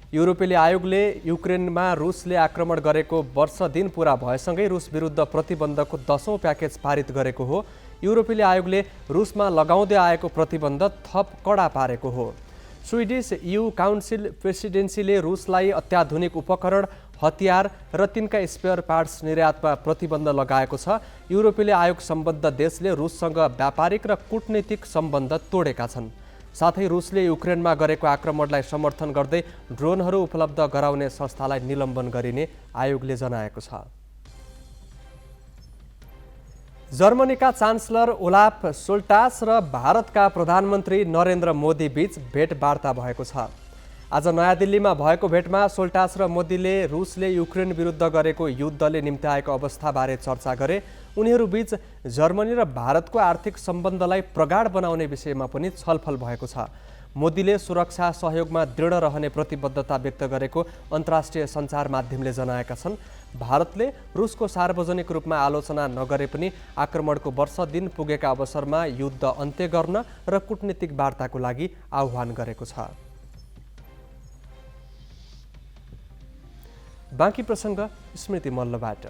युरोपेली आयोगले युक्रेनमा रुसले आक्रमण गरेको वर्ष दिन पूरा भएसँगै रुस विरुद्ध प्रतिबन्धको 10औं प्याकेज पारित गरेको हो। युरोपेली आयोगले रुसमा लगाउँदै आएको प्रतिबन्ध थप कडा पारेको हो। स्विडिस EU काउन्सिल प्रेसिडेन्सीले रुसलाई अत्याधुनिक उपकरण, हतियार र तिनका स्पेयर पार्ट्स निर्यातमा प्रतिबन्ध लगाएको छ। युरोपेली आयोग सम्बद्ध देशले रुससँग व्यापारिक र कूटनीतिक सम्बन्ध तोडेका छन्। साथै रुसले युक्रेनमा गरेको आक्रमणलाई समर्थन गर्दै ड्रोनहरू उपलब्ध गराउने संस्थालाई निलम्बन गरिने आयोगले जनाएको छ। जर्मनीका चान्सलर ओलाफ सोल्टास र भारतका प्रधानमन्त्री नरेन्द्र मोदी बीच भेटवार्ता भएको छ। आज नयाँ दिल्लीमा भएको भेटमा सोल्टास र मोदीले रुसले युक्रेन विरुद्ध गरेको युद्धले निम्त्याएको अवस्थाबारे चर्चा गरे। उनीहरू बीच जर्मनी र भारतको आर्थिक सम्बन्धलाई प्रगाढ बनाउने विषयमा पनि छलफल भएको छ। मोदीले सुरक्षा सहयोगमा दृढ रहने प्रतिबद्धता व्यक्त गरेको अन्तर्राष्ट्रिय सञ्चार माध्यमले जनाएका छन्। भारतले रुसको सार्वजनिक रूपमा आलोचना नगरे पनि आक्रमणको वर्ष दिन पुगेका अवसरमा युद्ध अन्त्य गर्न र कूटनीतिक वार्ताको लागि आह्वान गरेको छ। बाँकी प्रसङ्ग स्मृति मल्लबाट।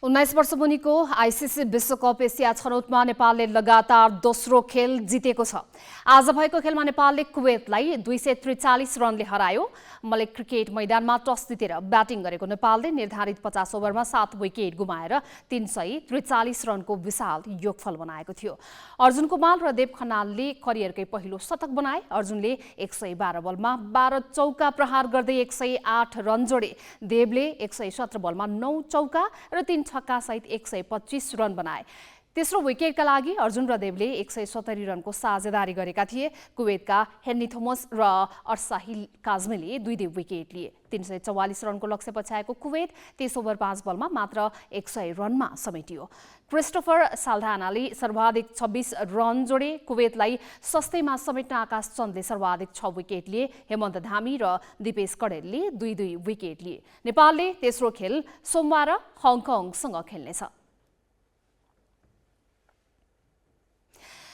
19 वर्ष मुनिको आइसिसी विश्वकप एसिया छनौटमा नेपालले लगातार दोस्रो खेल जितेको छ। आज भएको खेलमा नेपालले कुवेतलाई 243 रनले हरायो। मलिक क्रिकेट मैदानमा टस जितेर ब्याटिङ गरेको नेपालले निर्धारित 50 ओभरमा 7 विकेट गुमाएर 343 रनको विशाल योगफल बनाएको थियो। अर्जुन कुमार र देव खनालले करियरकै पहिलो शतक बनाए। अर्जुनले 112 बलमा 12 चौका प्रहार गर्दै 108 रन जोडे। देवले 117 बलमा 9 चौका र 3 छक्का सहित 125 रन बनाए। तेस्रो विकेटका लागि अर्जुन र देवले 170 रनको साझेदारी गरेका थिए। कुवेतका हेन्नी थोमस र अर्साहिल काजमीले 2 विकेट लिए। 344 रनको लक्ष्य पछ्याएको कुवेत 30 ओभर 5 बलमा मात्र 100 रनमा समेटियो। क्रिस्टोफर साल्ढानाले सर्वाधिक 26 रन जोडे। कुवेतलाई सस्तैमा समेट्न आकाश चन्दले सर्वाधिक 6 विकेट लिए। हेमन्त धामी र दिपेश कडेलले 2 विकेट लिए। नेपालले तेस्रो खेल सोमबार हङकङसँग खेल्नेछ।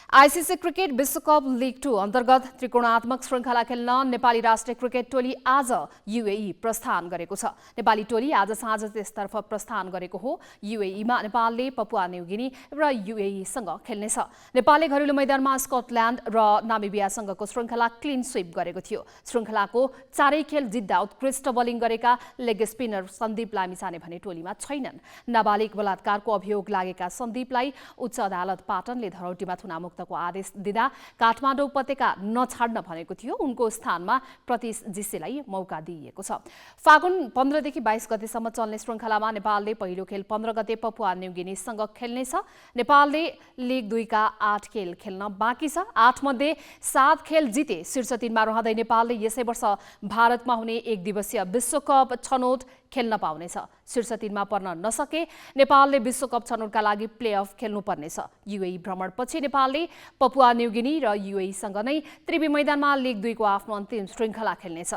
आइसिसी क्रिकेट विश्वकप लिग 2 अन्तर्गत त्रिकोणात्मक श्रृङ्खला खेल्न नेपाली राष्ट्रिय क्रिकेट टोली आज युएई प्रस्थान गरेको छ। नेपाली टोली आज साँझ त्यसतर्फ प्रस्थान गरेको हो। युएईमा नेपालले पपुवा न्युगिनी र युएईसँग खेल्नेछ। नेपालले घरेलु मैदानमा स्कटल्यान्ड र नामिबियासँगको श्रृङ्खला क्लिन स्विप गरेको थियो। श्रृङ्खलाको चारै खेल जित्दा उत्कृष्ट बोलिङ गरेका लेग स्पिनर सन्दीप लामिछाने भने टोलीमा छैनन्। नाबालिग बलात्कारको अभियोग लागेका सन्दीपलाई उच्च अदालत पाटनले धरौटीमा थुनामुक्त को आदेश दिँदा काठमाडौँ उपत्यका नछाड्न भनेको थियो। उनको स्थानमा प्रतीश जिसेलाई मौका दिइएको छ। फागुन 15 देखि 22 गतेसम्म चल्ने श्रृङ्खलामा नेपालले पहिलो खेल 15 गते पपुवा न्युगिनीसँग खेल्नेछ। नेपालले लिग 2 का 8 खेल खेल्न बाँकी छ। 8 मध्ये 7 खेल जिते शीर्ष 3 मा रहँदै नेपालले यसै वर्ष भारतमा हुने एक दिवसीय विश्वकप छनौट खेल्न पाउनेछ। शीर्ष 3 मा पर्न नसके नेपालले विश्वकप छनौटका लागि प्लेअफ खेल्नुपर्नेछ। युएई भ्रमणपछि नेपालले पपुवा न्युगिनी र युएईसँग नै त्रिवी मैदानमा लिग 2 को आफ्नो अन्तिम श्रृङ्खला खेल्नेछ।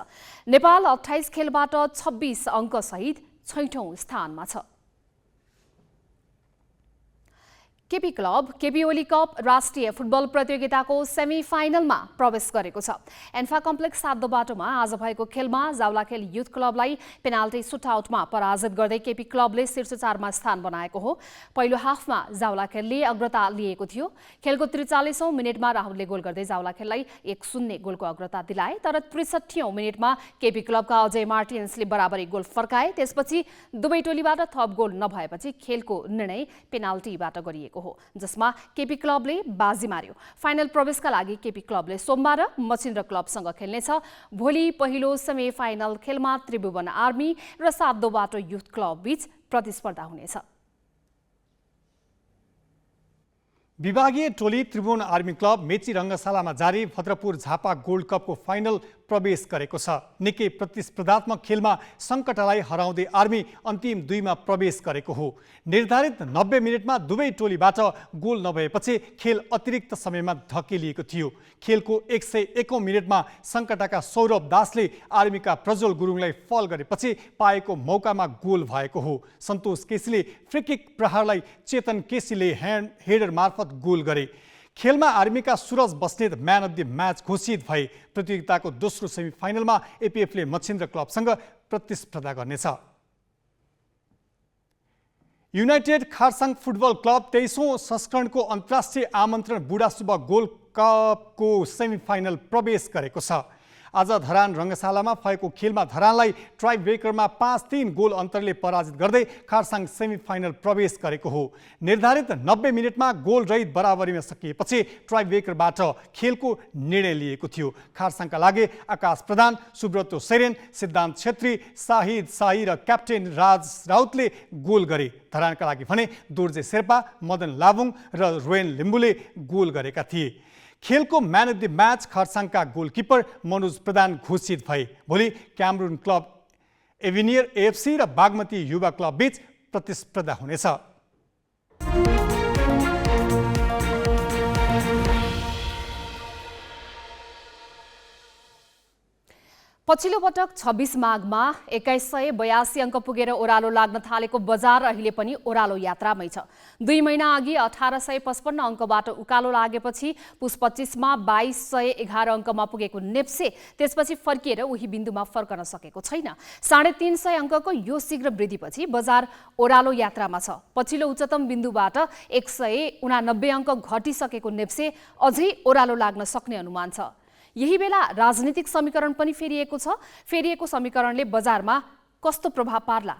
नेपाल 28 खेलबाट 26 अङ्क सहित 6औं स्थानमा छ। केपी क्लब केपी ओली कप राष्ट्रिय फुटबल प्रतियोगिताको सेमिफाइनलमा प्रवेश गरेको छ। एन्फा कम्प्लेक्स 7 बाटोमा आज भएको खेलमा जावलाखेल युथ क्लबलाई पेनाल्टी सुटआउटमा पराजित गर्दै केपी क्लबले शीर्ष 4मा स्थान बनाएको हो। पहिलो हाफमा जावलाखेलले अग्रता लिएको थियो। खेलको 43औं मिनेटमा राहुलले गोल गर्दै जावलाखेललाई 1-0 गोलको अग्रता दिलाए, तर 63औं मिनेटमा केपी क्लबका अजय मार्टिन्सले बराबरी गोल फर्काए। त्यसपछि दुवै टोलीबाट थप गोल नभएपछि खेलको निर्णय पेनाल्टीबाट गरिएको हो, जसमा केपी क्लबले बाजी मार्यो। फाइनल प्रवेशका लागि केपी क्लबले सोमबार मचिन्द्र क्लबसँग खेल्नेछ। भोलि पहिलो सेमिफाइनल खेलमा त्रिभुवन आर्मी र 7 बाटो युथ क्लब बीच प्रतिस्पर्धा हुनेछ। विभागीय टोली त्रिभुवन आर्मी क्लब मेची रङ्गशालामा जारी भद्रपुर झापा गोल्ड कपको फाइनल प्रवेश गरेको छ। निकै प्रतिस्पर्धात्मक खेलमा सङ्कटालाई हराउँदै आर्मी अन्तिम 2मा प्रवेश गरेको हो। निर्धारित 90 मिनेटमा दुवै टोलीबाट गोल नभएपछि खेल अतिरिक्त समयमा धकेलिएको थियो। खेलको 101औं मिनेटमा सङ्कटाका सौरभ दासले आर्मीका प्रज्वल गुरुङलाई फल गरेपछि पाएको मौकामा गोल भएको हो। सन्तोष केसीले फ्रिकिक प्रहारलाई चेतन केसीले हेडर मार्फत गोल गरे। खेलमा आर्मीका Suraj Basnet man of the match घोषित भए। प्रतियोगिताको दोस्रो सेमिफाइनलमा एपीएफले मच्छिन्द्र क्लबसँग प्रतिस्पर्धा गर्नेछ। युनाइटेड खारसाङ फुटबल क्लब 23औं संस्करणको अन्तर्राष्ट्रिय आमन्त्रण बुढासुब्बा गोल्ड कपको सेमिफाइनल प्रवेश गरेको छ। आज धरान रङ्गशालामा भएको खेलमा धरानलाई ट्राई ब्रेकरमा 5-3 गोल अन्तरले पराजित गर्दै खारसाङ सेमिफाइनल प्रवेश गरेको हो। निर्धारित 90 मिनेटमा गोल रहित बराबरीमा सकिएपछि ट्राई ब्रेकरबाट खेलको निर्णय लिएको थियो। खारसाङका लागि आकाश प्रधान, सुब्रतो सेरेन, सिद्धान्त छेत्री, शाहिद शाही र क्याप्टेन राज राउतले गोल गरे। धरानका लागि भने दोर्जे शेर्पा, मदन लाबुङ र रोयन लिम्बुले गोल गरेका थिए। खेलको म्यान अफ द म्याच खरसाङका गोलकिपर मनोज प्रधान घोषित भए। भोलि क्यामरुन क्लब एभिनियर एएफसी र बागमती युवा क्लब बीच प्रतिस्पर्धा हुनेछ। पछिल्लो पटक 26 माघमा 2182 अङ्क पुगेर ओह्रालो लाग्न थालेको बजार अहिले पनि ओह्रालो यात्रामै छ। 2 महिना अघि 1855 अङ्कबाट उकालो लागेपछि पुस 25मा 2211 अङ्कमा पुगेको नेप्से त्यसपछि फर्किएर उही बिन्दुमा फर्कन सकेको छैन। 350 अङ्कको यो शीघ्र वृद्धिपछि बजार ओह्रालो यात्रामा छ। पछिल्लो उच्चतम बिन्दुबाट 189 अङ्क घटिसकेको नेप्से अझै ओह्रालो लाग्न सक्ने अनुमान छ। यही बेला राजनीतिक समीकरण पनि फेरिएको छ। फेरिएको समीकरणले बजारमा कस्तो प्रभाव पार्ला?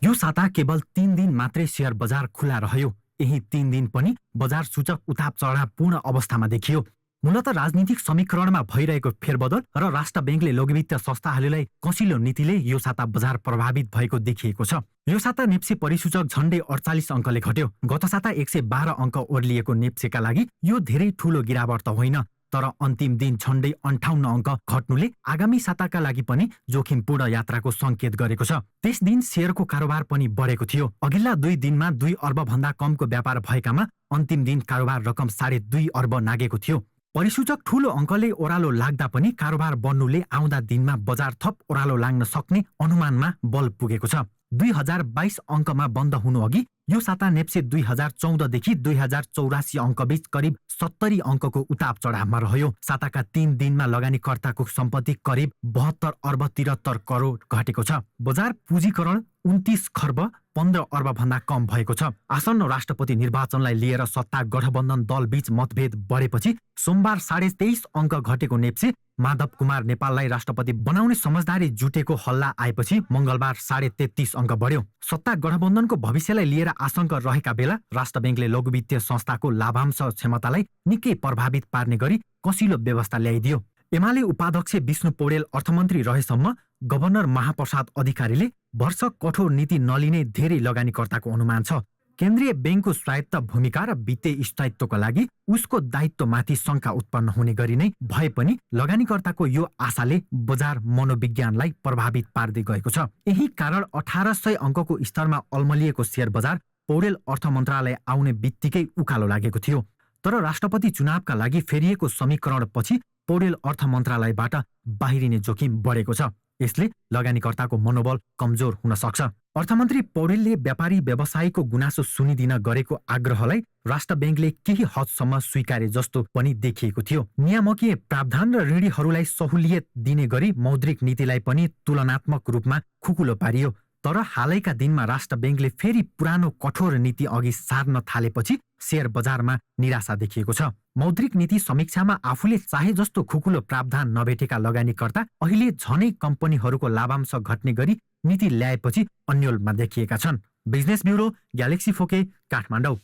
यो साता केवल 3 दिन मात्रै शेयर बजार खुला रह्यो। यही 3 दिन पनि बजार सूचक उताप चढाव पूर्ण अवस्थामा देखियो। मूलतः राजनीतिक समीकरणमा भइरहेको फेरबदल र राष्ट्र बैंकले लघुवित्त संस्थाहरूलाई कसिलो नीतिले यो साता बजार प्रभावित भएको देखिएको छ। यो साता नेप्से परिसूचक झण्डै 48 अङ्कले घट्यो। गत साता 112 अङ्क ओर्लिएको नेप्सेका लागि यो धेरै ठूलो गिरावट त होइन, तर अन्तिम दिन झण्डै 58 अङ्क घट्नुले आगामी साताका लागि पनि जोखिमपूर्ण यात्राको संकेत गरेको छ। त्यस दिन शेयरको कारोबार पनि बढेको थियो। अघिल्ला 2 दिनमा 2 अर्ब भन्दा कमको व्यापार भएकामा अन्तिम दिन कारोबार रकम 2.5 अर्ब नागेको थियो। परिसूचक ठूलो अङ्कले ओह्रालो लाग्दा पनि कारोबार बढ्नुले आउँदा दिनमा बजार थप ओह्रालो लाग्न सक्ने अनुमानमा बल पुगेको छ। 2022 अङ्कमा बन्द हुनु अघि यो साता नेप्से 2014 देखि 2084 अङ्क बीच करिब 70 अङ्कको उताप चढावमा रह्यो। साताका 3 दिनमा लगानीकर्ताको सम्पत्ति करिब 72 अर्ब 73 करोड घटेको छ। बजार पुँजीकरण 29 खर्ब 15 अर्ब भन्दा कम भएको छ। आसन्न राष्ट्रपति निर्वाचनलाई लिएर सत्ता गठबन्धन दल बीच मतभेद बढेपछि सोमबार 23.5 अङ्क घटेको नेप्से माधव कुमार नेपाललाई राष्ट्रपति बनाउने समझदारी जुटेको हल्ला आएपछि मंगलबार 33.5 अङ्क बढ्यो। सत्ता गठबन्धनको भविष्यलाई लिएर आशंका रहेका बेला राष्ट्र बैंकले लघुवित्तीय संस्थाको लाभांश क्षमतालाई निकै प्रभावित पार्ने गरी कसिलो व्यवस्था ल्याइदियो। एमाले उपाध्यक्ष विष्णु पौडेल अर्थमन्त्री रहेसम्म गभर्नर महाप्रसाद अधिकारीले वर्ष कठोर नीति नलिने धेरै लगानीकर्ताको अनुमान छ। केन्द्रीय बैंकको स्वायत्त भूमिका र वित्तीय स्थायित्वका लागि उसको दायित्वमाथि शंका उत्पन्न हुने गरी नै भए पनि लगानीकर्ताको यो आशाले बजार मनोविज्ञानलाई प्रभावित पार्दै गएको छ। यही कारण 1800 अङ्कको स्तरमा अल्मलिएको शेयर बजार पौडेल अर्थ मन्त्रालय आउने बित्तिकै उकालो लागेको थियो। तर राष्ट्रपति चुनावका लागि फेरिएको समीकरणपछि पौडेल अर्थ मन्त्रालयबाट बाहिरिने जोखिम बढेको छ। यसले लगानीकर्ताको मनोबल कमजोर हुन सक्छ। अर्थमन्त्री पौडेलले व्यापारी व्यवसायीको गुनासो सुनिदिन गरेको आग्रहलाई राष्ट्र ब्याङ्कले केही हदसम्म स्वीकारे जस्तो पनि देखिएको थियो। नियामकीय प्रावधान र ऋणीहरूलाई सहुलियत दिने गरी मौद्रिक नीतिलाई पनि तुलनात्मक रूपमा खुकुलो पारियो। तर हालैका दिनमा राष्ट्र ब्याङ्कले फेरि पुरानो कठोर नीति अघि सार्न थालेपछि शेयर बजारमा निराशा देखिएको छ। मौद्रिक नीति समीक्षामा आफूले चाहे जस्तो खुकुलो प्रावधान नभेटेका लगानीकर्ता अहिले झनै कम्पनीहरूको लाभांश घट्ने गरी नीति ल्याएपछि अन्यलमा देखिएका छन्। बिजनेस ब्युरो, ग्यालेक्सी फोके, काठमाडौँ।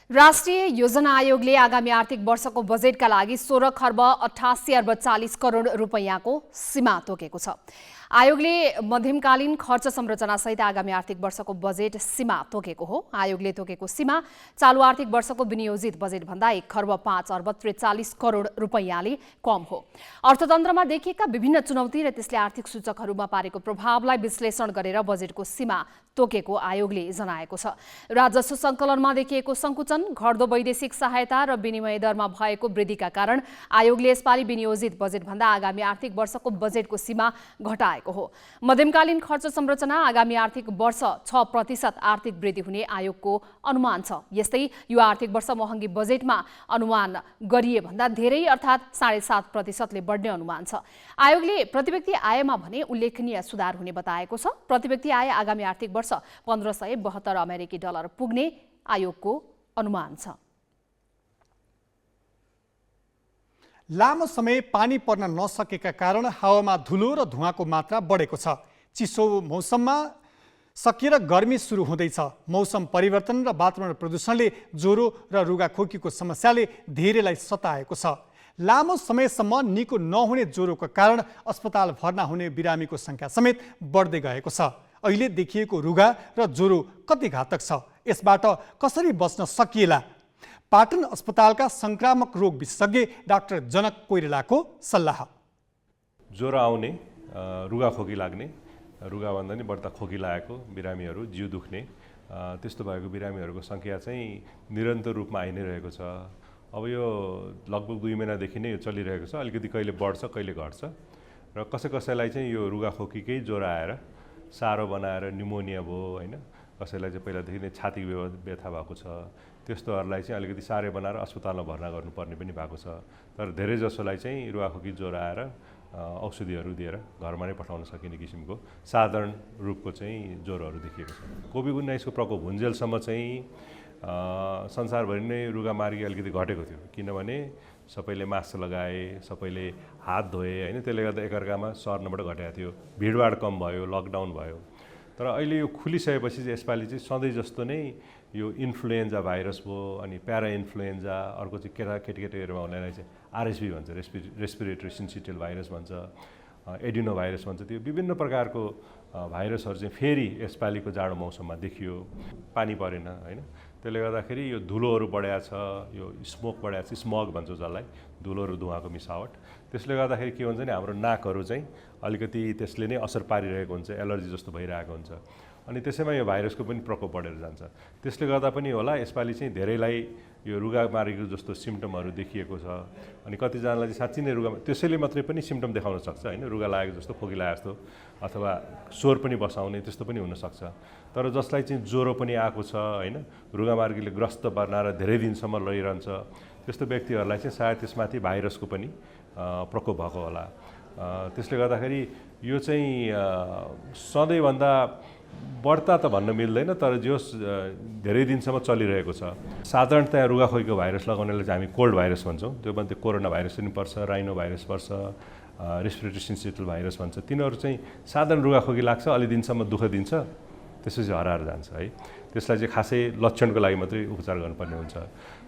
राष्ट्रिय योजना आयोगले आगामी आर्थिक वर्षको बजेटका लागि 16 खर्ब 88 अर्ब 40 करोड रुपैयाँको सीमा तोकेको छ। आयोगले मध्यमकालीन खर्च संरचनासहित आगामी आर्थिक वर्षको बजेट सीमा तोकेको हो। आयोगले तोकेको सीमा चालु आर्थिक वर्षको विनियोजित बजेटभन्दा 1 खर्ब 5 अर्ब 43 करोड रुपैयाँले कम हो। अर्थतन्त्रमा देखिएका विभिन्न चुनौती र त्यसले आर्थिक सूचकहरूमा पारेको प्रभावलाई विश्लेषण गरेर बजेटको सीमा तोकेको आयोगले जनाएको छ। राजस्व सङ्कलनमा देखिएको सङ्कुचन, घट्दो वैदेशिक सहायता र विनिमय दरमा भएको वृद्धिका कारण आयोगले यसपालि विनियोजित बजेटभन्दा आगामी आर्थिक वर्षको बजेटको सीमा घटाएको हो। मध्यमकालीन खर्च संरचना आगामी आर्थिक वर्ष 6% आर्थिक वृद्धि हुने आयोगको अनुमान छ। यस्तै यो आर्थिक वर्ष महँगी बजेटमा अनुमान गरिए भन्दा धेरै अर्थात् 7.5%ले बढ्ने अनुमान छ। आयोगले प्रतिव्यक्ति आयमा भने उल्लेखनीय सुधार हुने बताएको छ। प्रतिव्यक्ति आय आगामी आर्थिक वर्ष 1572 अमेरिकी डलर पुग्ने आयोगको अनुमान छ। लामो समय पानी पर्न नसकेका कारण हावामा धुलो र धुवाँको मात्रा बढेको छ। चिसो मौसममा सकिएर गर्मी सुरु हुँदैछ। मौसम परिवर्तन र वातावरण प्रदूषणले ज्वरो र रुगाखोकीको समस्याले धेरैलाई सताएको छ। लामो समयसम्म निको नहुने ज्वरोको कारण अस्पताल भर्ना हुने बिरामीको सङ्ख्या समेत बढ्दै गएको छ। अहिले देखिएको रुगा र ज्वरो कति घातक छ, यसबाट कसरी बच्न सकिएला? पाटन अस्पतालका संक्रामक रोग विशेषज्ञ डाक्टर जनक कोइरालाको सल्लाह। ज्वरो आउने, रुगाखोकी लाग्ने, रुगाभन्दा नि बढ्ता खोकी लागेको बिरामीहरू, जिउ दुख्ने, त्यस्तो भएको बिरामीहरूको सङ्ख्या चाहिँ निरन्तर रूपमा आइ नै रहेको छ। अब यो लगभग 2 महिनादेखि नै यो चलिरहेको छ। अलिकति कहिले बढ्छ, कहिले घट्छ र कसैलाई चाहिँ यो रुगाखोकीकै ज्वरो आएर साह्रो बनाएर निमोनिया भयो होइन, कसैलाई चाहिँ पहिलादेखि नै छाती व्यथा भएको छ, त्यस्तोहरूलाई चाहिँ अलिकति साह्रै बनाएर अस्पतालमा भर्ना गर्नुपर्ने पनि भएको छ। तर धेरै जसोलाई चाहिँ रुगाखोकी ज्वरो आएर औषधिहरू दिएर घरमा नै पठाउन सकिने किसिमको साधारण रूपको चाहिँ ज्वरोहरू देखिएको छ। कोभिड-19 को प्रकोप हुन्जेलसम्म चाहिँ संसारभरि नै रुगामार्गी अलिकति घटेको थियो, किनभने सबैले मास्क लगाए, सबैले हात धोए होइन, त्यसले गर्दा एकअर्कामा सर्नबाट घटेको थियो। भिडभाड कम भयो, लकडाउन भयो। तर अहिले यो खुलिसकेपछि चाहिँ यसपालि चाहिँ सधैँ जस्तो नै यो इन्फ्लुएन्जा भाइरस भयो, अनि प्यारा इन्फ्लुएन्जा, अर्को चाहिँ केटीकेटीहरूमा हुनेलाई चाहिँ आरएसभी भन्छ, रेस्पिरेटरी सिन्सिटियल भाइरस भन्छ, एडिनो भाइरस भन्छ। त्यो विभिन्न प्रकारको भाइरसहरू चाहिँ फेरि यसपालिको जाडो मौसममा देखियो। पानी परेन होइन, त्यसले गर्दाखेरि यो धुलोहरू बढाएको छ, यो स्मोक बढाएको छ, स्मग भन्छ जसलाई, धुलोहरू धुवाँको मिसावट। त्यसले गर्दाखेरि के हुन्छ नि, हाम्रो नाकहरू चाहिँ अलिकति त्यसले नै असर पारिरहेको हुन्छ, एलर्जी जस्तो भइरहेको हुन्छ। अनि त्यसैमा यो भाइरसको पनि प्रकोप बढेर जान्छ। त्यसले गर्दा पनि होला यसपालि चाहिँ धेरैलाई यो रुगामार्गीको जस्तो सिम्टमहरू देखिएको छ। अनि कतिजनालाई चाहिँ साँच्चै नै त्यसैले मात्रै पनि सिम्टम देखाउन सक्छ होइन, रुगा लागेको जस्तो, खोकी लागेको जस्तो, अथवा स्वर पनि बसाउने, त्यस्तो पनि हुनसक्छ। तर जसलाई चाहिँ ज्वरो पनि आएको छ होइन, रुगामार्गीले ग्रस्त बनाएर धेरै दिनसम्म लैरहन्छ, त्यस्तो व्यक्तिहरूलाई चाहिँ सायद त्यसमाथि भाइरसको पनि प्रकोप भएको होला। त्यसले गर्दाखेरि यो चाहिँ सधैँभन्दा बढ्ता त भन्न मिल्दैन, तर जो धेरै दिनसम्म चलिरहेको छ। साधारणतया रुगाखोकीको भाइरस लगाउनेलाई चाहिँ हामी कोल्ड भाइरस भन्छौँ। त्योमध्ये कोरोना भाइरस पनि पर्छ, राइनो भाइरस पर्छ, रेस्पिरेटरी सिन्सिटियल भाइरस भन्छ। तिनीहरू चाहिँ साधारण रुगाखोकी लाग्छ, अलि दिनसम्म दुःख दिन्छ, त्यसपछि हराएर जान्छ है। त्यसलाई चाहिँ खासै लक्षणको लागि मात्रै उपचार गर्नुपर्ने हुन्छ।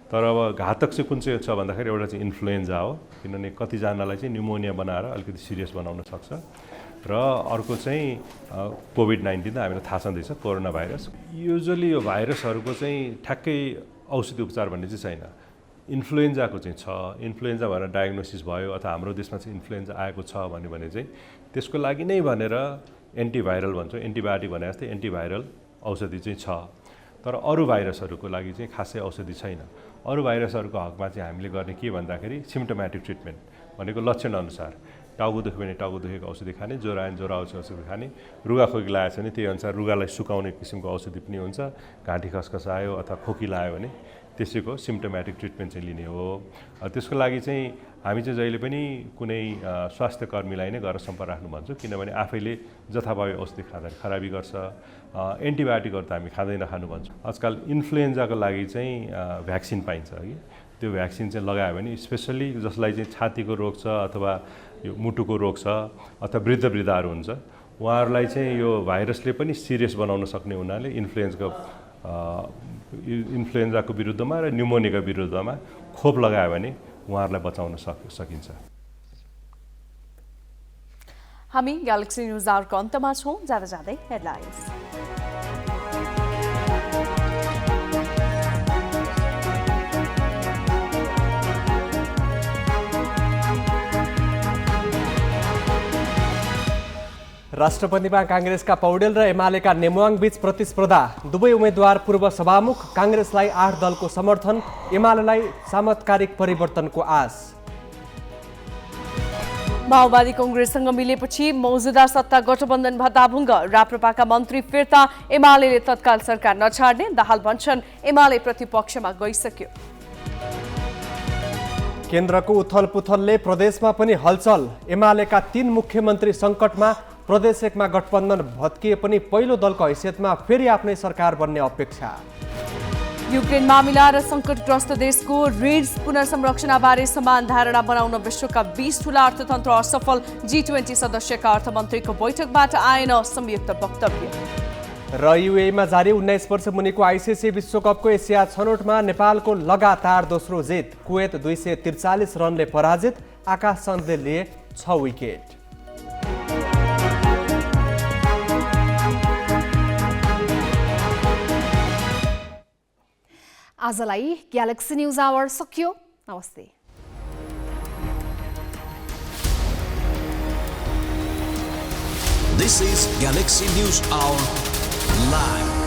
तर अब घातक चाहिँ कुन चाहिँ छ भन्दाखेरि एउटा चाहिँ इन्फ्लुएन्जा हो, किनभने कतिजनालाई चाहिँ न्युमोनिया बनाएर अलिकति सिरियस बनाउन सक्छ। र अर्को चाहिँ कोभिड-19 त हामीलाई थाहा छँदैछ, कोरोना भाइरस। युजली यो भाइरसहरूको चाहिँ ठ्याक्कै औषधि उपचार भन्ने चाहिँ छैन। इन्फ्लुएन्जाको चाहिँ छ, इन्फ्लुएन्जा भनेर डायग्नोसिस भयो अथवा हाम्रो देशमा चाहिँ इन्फ्लुएन्जा आएको छ भने चाहिँ त्यसको लागि नै भनेर एन्टिभाइरल भन्छौँ, एन्टिबायोटिक भने जस्तै एन्टिभाइरल औषधि चाहिँ छ। तर अरू भाइरसहरूको लागि चाहिँ खासै औषधि छैन। अरू भाइरसहरूको हकमा चाहिँ हामीले गर्ने के भन्दाखेरि सिम्टोमेटिक ट्रिटमेन्ट, भनेको लक्षणअनुसार टाउको दुख्यो भने टाउको दुखेको औषधि खाने, ज्वरो आयो भने ज्वरो आउँछ औषधि खाने, रुगाखोकी लागेको छ भने त्यही अनुसार रुगालाई सुकाउने किसिमको औषधि पनि हुन्छ, घाँटी खसखसायो अथवा खोकी लाग्यो भने त्यसैको सिम्टोमेटिक ट्रिटमेन्ट चाहिँ लिने हो। त्यसको लागि चाहिँ हामी चाहिँ जहिले पनि कुनै स्वास्थ्य कर्मीलाई नै गएर सम्पर्क राख्नु भन्छौँ, किनभने आफैले जथाभावी औषधि खाँदा खराबी गर्छ। एन्टिबायोटिकहरू त हामी खाँदै नखानु भन्छौँ। आजकल इन्फ्लुएन्जाको लागि चाहिँ भ्याक्सिन पाइन्छ कि त्यो भ्याक्सिन चाहिँ लगायो भने स्पेसल्ली जसलाई चाहिँ छातीको रोग छ अथवा यो मुटुको रोग छ अथवा वृद्धहरू हुन्छ उहाँहरूलाई चाहिँ यो भाइरसले पनि सिरियस बनाउन सक्ने हुनाले इन्फ्लुएन्जाको विरुद्धमा र न्युमोनियाको विरुद्धमा खोप लगायो भने उहाँहरूलाई बचाउन सकिन्छ। हामी ग्यालेक्सी न्युज आवरको अन्तमा छौँ। जाँदा जाँदै हेडलाइन्स। राष्ट्रपतिमा काङ्ग्रेसका पौडेल र एमालेका नेमुवाङ बीच प्रतिस्पर्धा। दुवै उम्मेद्वार पूर्व सभामुख। काङ्ग्रेसलाई 8 दलको समर्थन, एमालेलाई सामत्कारिक परिवर्तनको आश। माओवादी कांग्रेससँग मिलेपछि मौजुदा सत्ता गठबन्धन भत्ताभुङ्ग। राप्रपाका मन्त्री फिर्ता, एमाले तत्काल सरकार नछाड्ने। दाहाल भन्छन् एमाले प्रतिपक्षमा गइसक्यो। केन्द्रको उथलपुथलले प्रदेशमा पनि हलचल। एमालेका 3 मुख्यमन्त्री सङ्कटमा। प्रदेश 1 मा गठबन्धन भत्किए पनि पहिलो दलको हैसियतमा फेरि आफ्नै सरकार बन्ने अपेक्षा। युक्रेन मामिला र सङ्कटग्रस्त देशको ऋण पुनर्संरचनाबारे समान धारणा बनाउन विश्वका 20 ठूला अर्थतन्त्र असफल। G20 सदस्यका अर्थमन्त्रीको बैठकबाट आएन संयुक्त वक्तव्य। र युएमा जारी 19 वर्ष मुनिको आइसिसी विश्वकपको एसिया छनौटमा नेपालको लगातार दोस्रो जित। कुवेत 243 रनले पराजित। आकाश चन्दले लिए 6 विकेट। आजलाई ग्यालेक्सी न्युज आवर सकियो। नमस्ते। This is Galaxy News Hour Live.